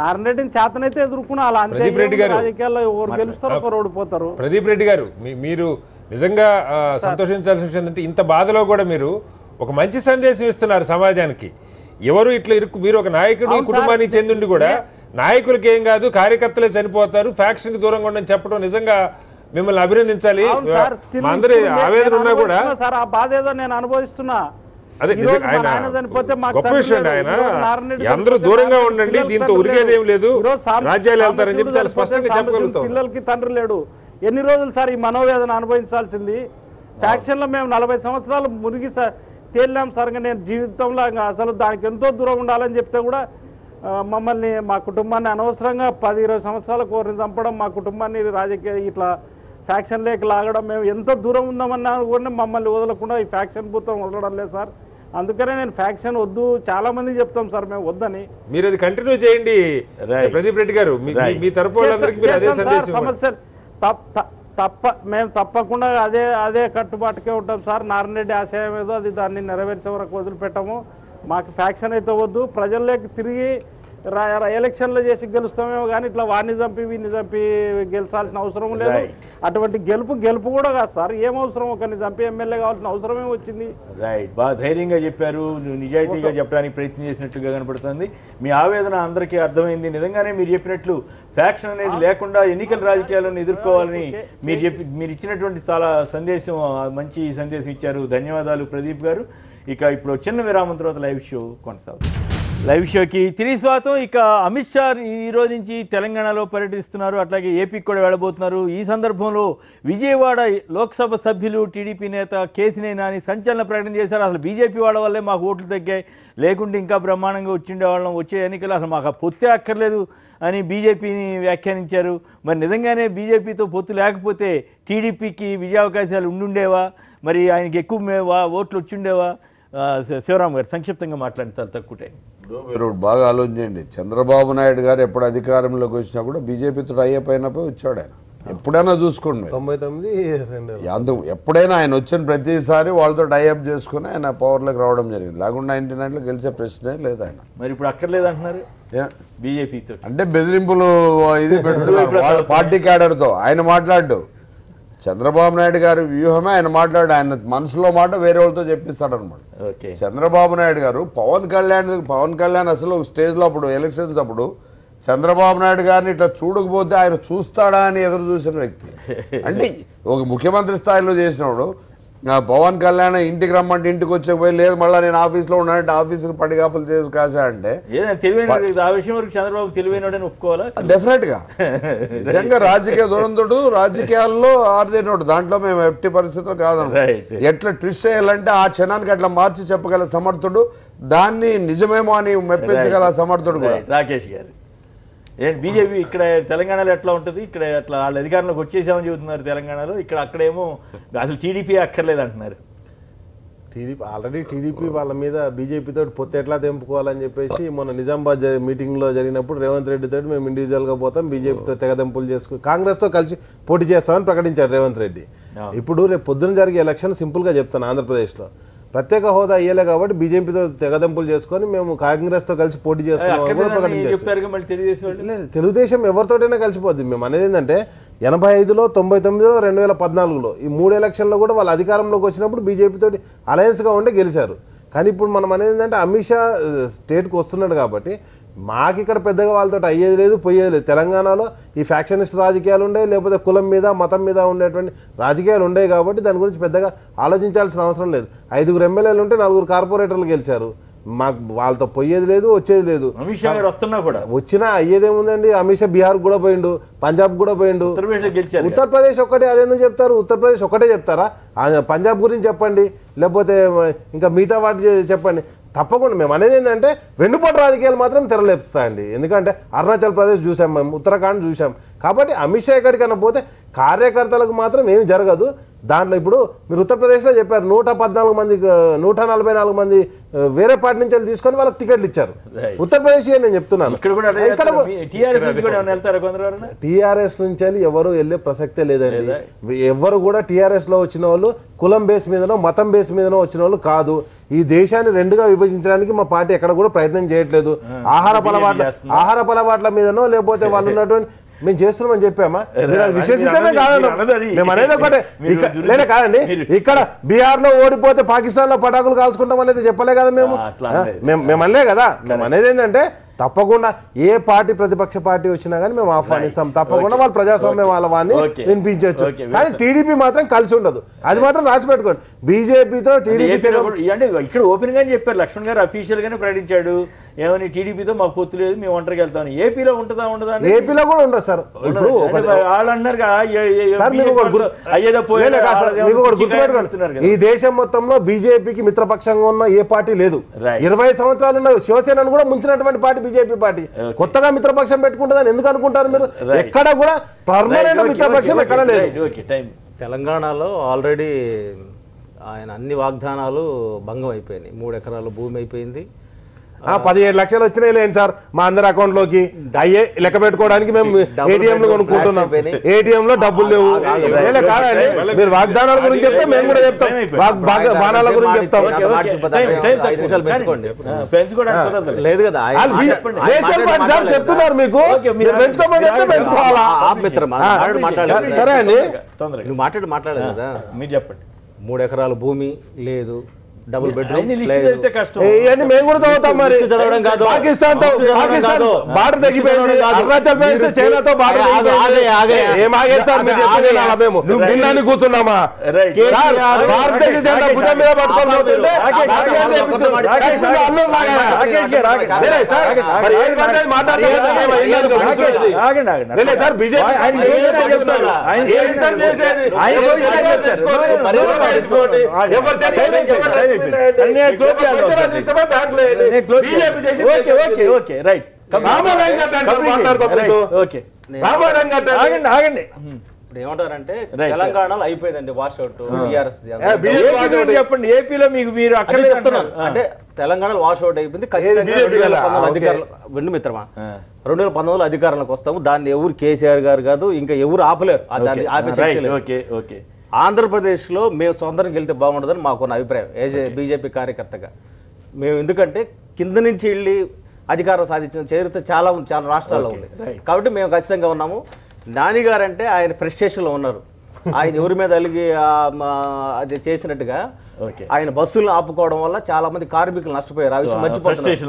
నారాయణ రెడ్డిని చేతనైతే ఎదుర్కొన్నా అలా అంతే. రాజకీయాల్లో ఎవరు గెలుస్తారో ఒకరు ఓడిపోతారు. ప్రదీప్ రెడ్డి గారు, మీరు నిజంగా సంతోషించాల్సిన విషయం ఏంటంటే, ఇంత బాధలో కూడా మీరు ఒక మంచి సందేశం ఇస్తున్నారు సమాజానికి. ఎవరు ఇట్లా మీరు ఒక నాయకుడు కుటుంబానికి చెందిండి కూడా నాయకులకి ఏం కాదు, కార్యకర్తలే చనిపోతారు, ఫ్యాక్షన్ కి దూరంగా ఉండని చెప్పడం నిజంగా మిమ్మల్ని అభినందించాలి. మా అందరి ఆవేదన ఉన్నా కూడా సార్ ఆ బాధ ఏదో నేను అనుభవిస్తున్నా. అదే ఆయన గొప్ప విషయం. ఆయన అందరూ దూరంగా ఉండండి, దీంతో ఉరిగేది ఏం లేదు, రాజ్యాలు వెళ్తారని చెప్పి చాలా స్పష్టంగా చెప్పగలుగుతాం. పిల్లలకి తండ్రి లేడు. ఎన్ని రోజులు సార్ ఈ మనోవేదన అనుభవించాల్సింది? ఫ్యాక్షన్ లో మేము 40 సంవత్సరాలు మునిగి తేలినాం సార్. నేను జీవితంలో అసలు దానికి ఎంతో దూరం ఉండాలని చెప్తే కూడా మమ్మల్ని, మా కుటుంబాన్ని అనవసరంగా 10-20 సంవత్సరాల కోరిని చంపడం, మా కుటుంబాన్ని రాజకీయ ఇట్లా ఫ్యాక్షన్ లేక లాగడం, మేము ఎంత దూరం ఉందామన్నా కూడా మమ్మల్ని వదలకుండా ఈ ఫ్యాక్షన్ భూతం వదలడం లేదు సార్. అందుకనే నేను ఫ్యాక్షన్ వద్దు, చాలా మంది చెప్తాం సార్ మేము వద్దని. మీరు అది కంటిన్యూ చేయండి ప్రదీప్ రెడ్డి గారు. మీ తరపు వాళ్ళందరికీ మీరు అదే సందేశం. సమస్యలు మేము తప్పకుండా అదే కట్టుబాటుకే ఉంటాం సార్. నారాయణ రెడ్డి ఆశయం ఏదో అది దాన్ని నెరవేర్చే వరకు వదిలిపెట్టాము. మాకు ఫ్యాక్షన్ అయితే వద్దు. ప్రజల్లోకి తిరిగి ఎలక్షన్లు చేసి గెలుస్తామేమో కానీ ఇట్లా వాడిని చంపి వీడిని చంపి గెలిచాల్సిన అవసరం లేదు. అటువంటి గెలుపు కూడా కాదు సార్. ఏం అవసరం ఒకరిని చంపి ఎమ్మెల్యే కావాల్సిన అవసరం ఏమి వచ్చింది? రైట్, బాగా ధైర్యంగా చెప్పారు, నిజాయితీగా చెప్పడానికి ప్రయత్నం చేసినట్లుగా కనపడుతుంది. మీ ఆవేదన అందరికీ అర్థమైంది. నిజంగానే మీరు చెప్పినట్లు ఫ్యాక్షన్ అనేది లేకుండా ఎన్నికల రాజకీయాలను ఎదుర్కోవాలని మీరు ఇచ్చినటువంటి చాలా సందేశం, మంచి సందేశం ఇచ్చారు. ధన్యవాదాలు ప్రదీప్ గారు. ఇక ఇప్పుడు చిన్న విరామం తర్వాత లైవ్ షో కొనసాగుతుంది. లైవ్ షోకి తిరిగి స్వాగతం. ఇక అమిత్ షా ఈ రోజు నుంచి తెలంగాణలో పర్యటిస్తున్నారు, అట్లాగే ఏపీకి కూడా వెళ్ళబోతున్నారు. ఈ సందర్భంలో విజయవాడ లోక్సభ సభ్యులు టీడీపీ నేత కేసినేని నాని సంచలన ప్రకటన చేశారు. అసలు బీజేపీ వాళ్ళ వల్లే మాకు ఓట్లు తగ్గాయి, లేకుంటే ఇంకా బ్రహ్మాండంగా వచ్చిండేవాళ్ళం, వచ్చే ఎన్నికలు అసలు మాకు పొత్తే అక్కర్లేదు అని బీజేపీని వ్యాఖ్యానించారు. మరి నిజంగానే బీజేపీతో పొత్తు లేకపోతే టీడీపీకి విజయావకాశాలు ఉండుండేవా? మరి ఆయనకి ఎక్కువ ఓట్లు వచ్చిండేవా? శివరామ్ గారు సంక్షిప్తంగా మాట్లాడతారు, తక్కువ టైం. మీరు బాగా ఆలోచించండి. చంద్రబాబు నాయుడు గారు ఎప్పుడు అధికారంలోకి వచ్చినా కూడా బీజేపీతో అయ్యపోయినప్పుడు వచ్చాడు ఆయన. ఎప్పుడైనా చూసుకోండి 99 ఎప్పుడైనా ఆయన వచ్చిన ప్రతిసారి వాళ్ళతో టైఅప్ చేసుకుని ఆయన పవర్లోకి రావడం జరిగింది. లేకుండా 99లో గెలిచే ప్రశ్నే లేదు ఆయన. మరి ఇప్పుడు అక్కర్లేదు అంటున్నారు బీజేపీతో. అంటే బెదిరింపులు ఇది పెడుతున్నారు పార్టీ క్యాడర్తో. ఆయన మాట్లాడు చంద్రబాబు నాయుడు గారి వ్యూహమే ఆయన మాట్లాడు. ఆయన మనసులో మాట వేరే వాళ్ళతో చెప్పిస్తాడనమాట. చంద్రబాబు నాయుడు గారు పవన్ కళ్యాణ్ అసలు స్టేజ్లో అప్పుడు ఎలక్షన్స్ అప్పుడు చంద్రబాబు నాయుడు గారిని ఇట్లా చూడకపోతే ఆయన చూస్తాడా అని ఎదురు చూసిన వ్యక్తి. అంటే ఒక ముఖ్యమంత్రి స్థాయిలో చేసినప్పుడు పవన్ కళ్యాణ్ ఇంటికి రమ్మంటే ఇంటికి వచ్చేపోయి లేదు మళ్ళీ నేను ఆఫీస్లో ఉన్నానంటే ఆఫీస్కి పడిగాపులు చేసి కాశాడంటే చంద్రబాబు తెలివైనడని ఒప్పుకోవాలా? డెఫినెట్గా నిజంగా రాజకీయ దూరంతోడు రాజకీయాల్లో ఆర్దేనోడు దాంట్లో మేము ఎట్టి పరిస్థితుల్లో కాదను. ఎట్లా ట్విస్ట్ చేయాలంటే ఆ క్షణానికి అట్లా మార్చి చెప్పగల సమర్థుడు, దాన్ని నిజమేమో అని మెప్పించగల సమర్థుడు కూడా. రాకేష్ గారు ఏంటి బీజేపీ ఇక్కడ తెలంగాణలో ఎట్లా ఉంటుంది? ఇక్కడ అట్లా వాళ్ళ అధికారంలోకి వచ్చేసామని చెబుతున్నారు తెలంగాణలో, ఇక్కడ అక్కడేమో అసలు టీడీపీ అక్కర్లేదు అంటున్నారు. ఆల్రెడీ టీడీపీ వాళ్ళ మీద బీజేపీతో పొత్తు ఎట్లా తెంపుకోవాలని చెప్పేసి మొన్న నిజామాబాద్ మీటింగ్లో జరిగినప్పుడు రేవంత్ రెడ్డితో మేము ఇండివిజువల్గా పోతాం, బీజేపీతో తెగదెంపులు చేసుకుని కాంగ్రెస్తో కలిసి పోటీ చేస్తామని ప్రకటించాడు రేవంత్ రెడ్డి. ఇప్పుడు రేపు పొద్దున జరిగే ఎలక్షన్ సింపుల్గా చెప్తాను, ఆంధ్రప్రదేశ్లో ప్రత్యేక హోదా అయ్యేలే కాబట్టి బీజేపీతో తెగదెంపులు చేసుకొని మేము కాంగ్రెస్తో కలిసి పోటీ చేస్తున్నాం. తెలుగుదేశం ఎవరితోటైనా కలిసిపోద్ది. మేము అనేది ఏంటంటే 85లో 99లో 2014లో ఈ 3 ఎలక్షన్లో కూడా వాళ్ళు అధికారంలోకి వచ్చినప్పుడు బీజేపీతో అలయన్స్గా ఉండే గెలిచారు. కానీ ఇప్పుడు మనం అనేది ఏంటంటే అమిత్ షా స్టేట్కి వస్తున్నాడు కాబట్టి మాకు ఇక్కడ పెద్దగా వాళ్ళతో అయ్యేది లేదు పోయేది లేదు. తెలంగాణలో ఈ ఫ్యాక్షనిస్ట్ రాజకీయాలు ఉండేవి, లేకపోతే కులం మీద మతం మీద ఉండేటువంటి రాజకీయాలు ఉండేవి కాబట్టి దాని గురించి పెద్దగా ఆలోచించాల్సిన అవసరం లేదు. 5 ఎమ్మెల్యేలు ఉంటే 4 కార్పొరేటర్లు గెలిచారు. మాకు వాళ్ళతో పోయేది లేదు వచ్చేది లేదు. అమిత్ షా గారు వస్తున్నా కూడా వచ్చినా అయ్యేదేముందండి? అమిత్ షా బీహార్ కూడా పోయిండు, పంజాబ్ కూడా పోయిండు, ఉత్తరప్రదేశ్ ఒక్కటే అదేందుకు చెప్తారు? ఉత్తరప్రదేశ్ ఒక్కటే చెప్తారా? పంజాబ్ గురించి చెప్పండి, లేకపోతే ఇంకా మిగతా వాటి చెప్పండి. తప్పకుండా మేము అనేది ఏంటంటే వెన్నుపోటు రాజకీయాలు మాత్రం తెరలేపుస్తాయండి. ఎందుకంటే అరుణాచల్ ప్రదేశ్ చూసాం, మేము ఉత్తరాఖండ్ చూసాం. కాబట్టి అమిత్ షా ఎక్కడికన్నా పోతే కార్యకర్తలకు మాత్రం ఏమి జరగదు. దాంట్లో ఇప్పుడు మీరు ఉత్తరప్రదేశ్లో చెప్పారు 114 మంది 144 మంది వేరే పార్టీ నుంచి తీసుకొని వాళ్ళకి టికెట్లు ఇచ్చారు. ఉత్తరప్రదేశ్ నేను చెప్తున్నాను. టీఆర్ఎస్ నుంచి ఎవరు వెళ్ళే ప్రసక్తే లేదండి. ఎవరు కూడా టీఆర్ఎస్ లో వచ్చిన వాళ్ళు కులం బేస్ మీదనో మతం బేస్ మీదనో వచ్చిన వాళ్ళు కాదు. ఈ దేశాన్ని 2గా విభజించడానికి మా పార్టీ ఎక్కడ కూడా ప్రయత్నం చేయట్లేదు. ఆహార అలవాట్ల మీదనో లేకపోతే వాళ్ళు ఉన్నటువంటి మేము చేస్తున్నామని చెప్పామా? మీరు అది విశ్వసిస్తేనే కాదండి. మేము అనేది ఒకటే లేదా కాదండి, ఇక్కడ బీహార్ లో ఓడిపోతే పాకిస్తాన్ లో పటాకులు కాల్చుకుంటాం అనేది చెప్పలే కదా మేము అనలే కదా. మేము అనేది ఏంటంటే తప్పకుండా ఏ పార్టీ ప్రతిపక్ష పార్టీ వచ్చినా కానీ మేము ఆహ్వానిస్తాం. తప్పకుండా వాళ్ళు ప్రజాస్వామ్యం వాళ్ళ వాడిని వినిపించవచ్చు. కానీ టీడీపీ మాత్రం కలిసి ఉండదు, అది మాత్రం రాసి పెట్టుకోండి. బీజేపీతో టీడీపీ అంటే ఇక్కడ ఓపెన్ గానే చెప్పారు, లక్ష్మణ్ గారు అఫీషియల్ గానే ప్రకటించాడు ఏమని టీడీపీతో మాకు పొత్తు లేదు మేము ఒంటరికి వెళ్తామని. ఏపీలో ఉంటుందా ఉండదా? ఏపీలో కూడా ఉండదు సార్. ఇప్పుడు వాళ్ళు అన్నారు ఈ దేశం మొత్తంలో బీజేపీకి మిత్రపక్షంగా ఉన్న ఏ పార్టీ లేదు. 20 సంవత్సరాలు ఉన్న శివసేనను కూడా ముంచినటువంటి పార్టీ బీజేపీ పార్టీ. కొత్తగా మిత్రపక్షం పెట్టుకుంటుందని ఎందుకు అనుకుంటారు మీరు? ఎక్కడ కూడా పర్మనెంట్ మిత్రపక్షం ఎక్కడ లేదు. తెలంగాణలో ఆల్రెడీ ఆయన అన్ని వాగ్దానాలు భంగం అయిపోయినాయి. 3 ఎకరాల భూమి అయిపోయింది. 17 లక్షలు వచ్చినాయి లేండి సార్ మా అందరి అకౌంట్ లోకి. అయ్యే లెక్క పెట్టుకోవడానికి మేము ఏటీఎంలు కొనుక్కుంటున్నాం, ఏటీఎం లో డబ్బులు లేవు. కాదండి, మీరు వాగ్దానాల గురించి చెప్తే మేము కూడా చెప్తాం, బాణాల గురించి చెప్తాం. లేదు కదా సార్ చెప్తున్నారు మీకు, పెంచుకోమని చెప్తే పెంచుకోవాలా? సరే అండి, నువ్వు మాట్లాడలేదు కదా, మీరు చెప్పండి. 3 ఎకరాల భూమి లేదు, డబుల్ బెడ్రూమ్ మేము కూడా చదువుతాం. మరి పాకిస్తాన్ తో బార్డర్ తగ్గిపోయింది, అరుణాచల్ ప్రదేశ్ చైనాతో బార్డర్ మేము భిన్నాన్ని కూర్చున్నామా? భారతదేశ జెండా భుజం మీద పట్టుకొని పోతుంటే సార్ బీజేపీ ఆగండి ఇప్పుడు ఏమంటారంటే తెలంగాణలో అయిపోయిందండి వాష్ అవుట్ టీఆర్ఎస్ చెప్పండి. ఏపీలో మీకు మీరు అక్కడ చెప్తున్నారు అంటే తెలంగాణలో వాష్ అవుట్ అయిపోయింది. వెండు మిత్రమా 2019లో అధికారంలోకి వస్తాము. దాన్ని ఎవరు కేసీఆర్ గారు కాదు, ఇంకా ఎవరు ఆపలేరు. ఆంధ్రప్రదేశ్లో మేము సొంతంగా వెళ్తే బాగుంటుందని మాకున్న అభిప్రాయం బీజేపీ కార్యకర్తగా. మేము ఎందుకంటే కింద నుంచి వెళ్ళి అధికారం సాధించిన చరిత్ర చాలా రాష్ట్రాల్లో ఉంది కాబట్టి మేము ఖచ్చితంగా ఉన్నాము. నాని గారు అంటే ఆయన ప్రెస్టేషన్లో ఉన్నారు. ఆయన ఎవరి మీద అలిగి అది చేసినట్టుగా ఆయన బస్సులను ఆపుకోవడం వల్ల చాలా మంది కార్మికులు నష్టపోయారు. ఆ విషయం మర్చిపోతున్నారు.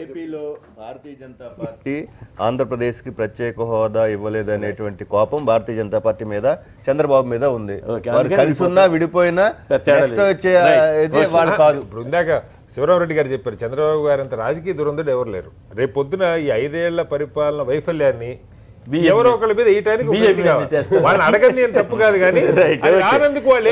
ఏపీలో భారతీయ జనతా పార్టీ ఆంధ్రప్రదేశ్కి ప్రత్యేక హోదా ఇవ్వలేదనేటువంటి కోపం భారతీయ జనతా పార్టీ మీద, చంద్రబాబు మీద ఉంది. వారు కలిసి ఉన్నా విడిపోయినా నెక్స్ట్ వచ్చే వాళ్ళు కాదు. ఇప్పుడు ఇందాక శివరామరెడ్డి గారు చెప్పారు, చంద్రబాబు గారు అంత రాజకీయ దురంధుడు ఎవరు లేరు. రేపు పొద్దున ఈ 5 ఏళ్ల పరిపాలన వైఫల్యాన్ని ఎవరో ఒకళ్ళ మీద వేయటానికి వాళ్ళని అడగండి అని తప్పు కాదు, కానీ ఆనందకు వాళ్ళు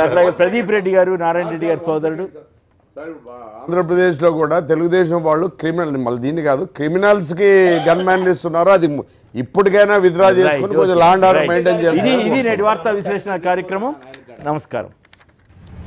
అట్లాగే ప్రదీప్ రెడ్డి గారు, నారాయణ రెడ్డి గారు సోదరుడు. ఆంధ్రప్రదేశ్లో కూడా తెలుగుదేశం వాళ్ళు క్రిమినల్, మళ్ళీ దీన్ని కాదు, క్రిమినల్స్కి గన్మ్యాన్ ఇస్తున్నారు. అది ఇప్పటికైనా విత్డ్రా చేసుకుని కొంచెం లా అండ్ ఆర్డర్ మెయింటైన్ చేయాలి. ఇది నేటి వార్తా విశ్లేషణ కార్యక్రమం. నమస్కారం.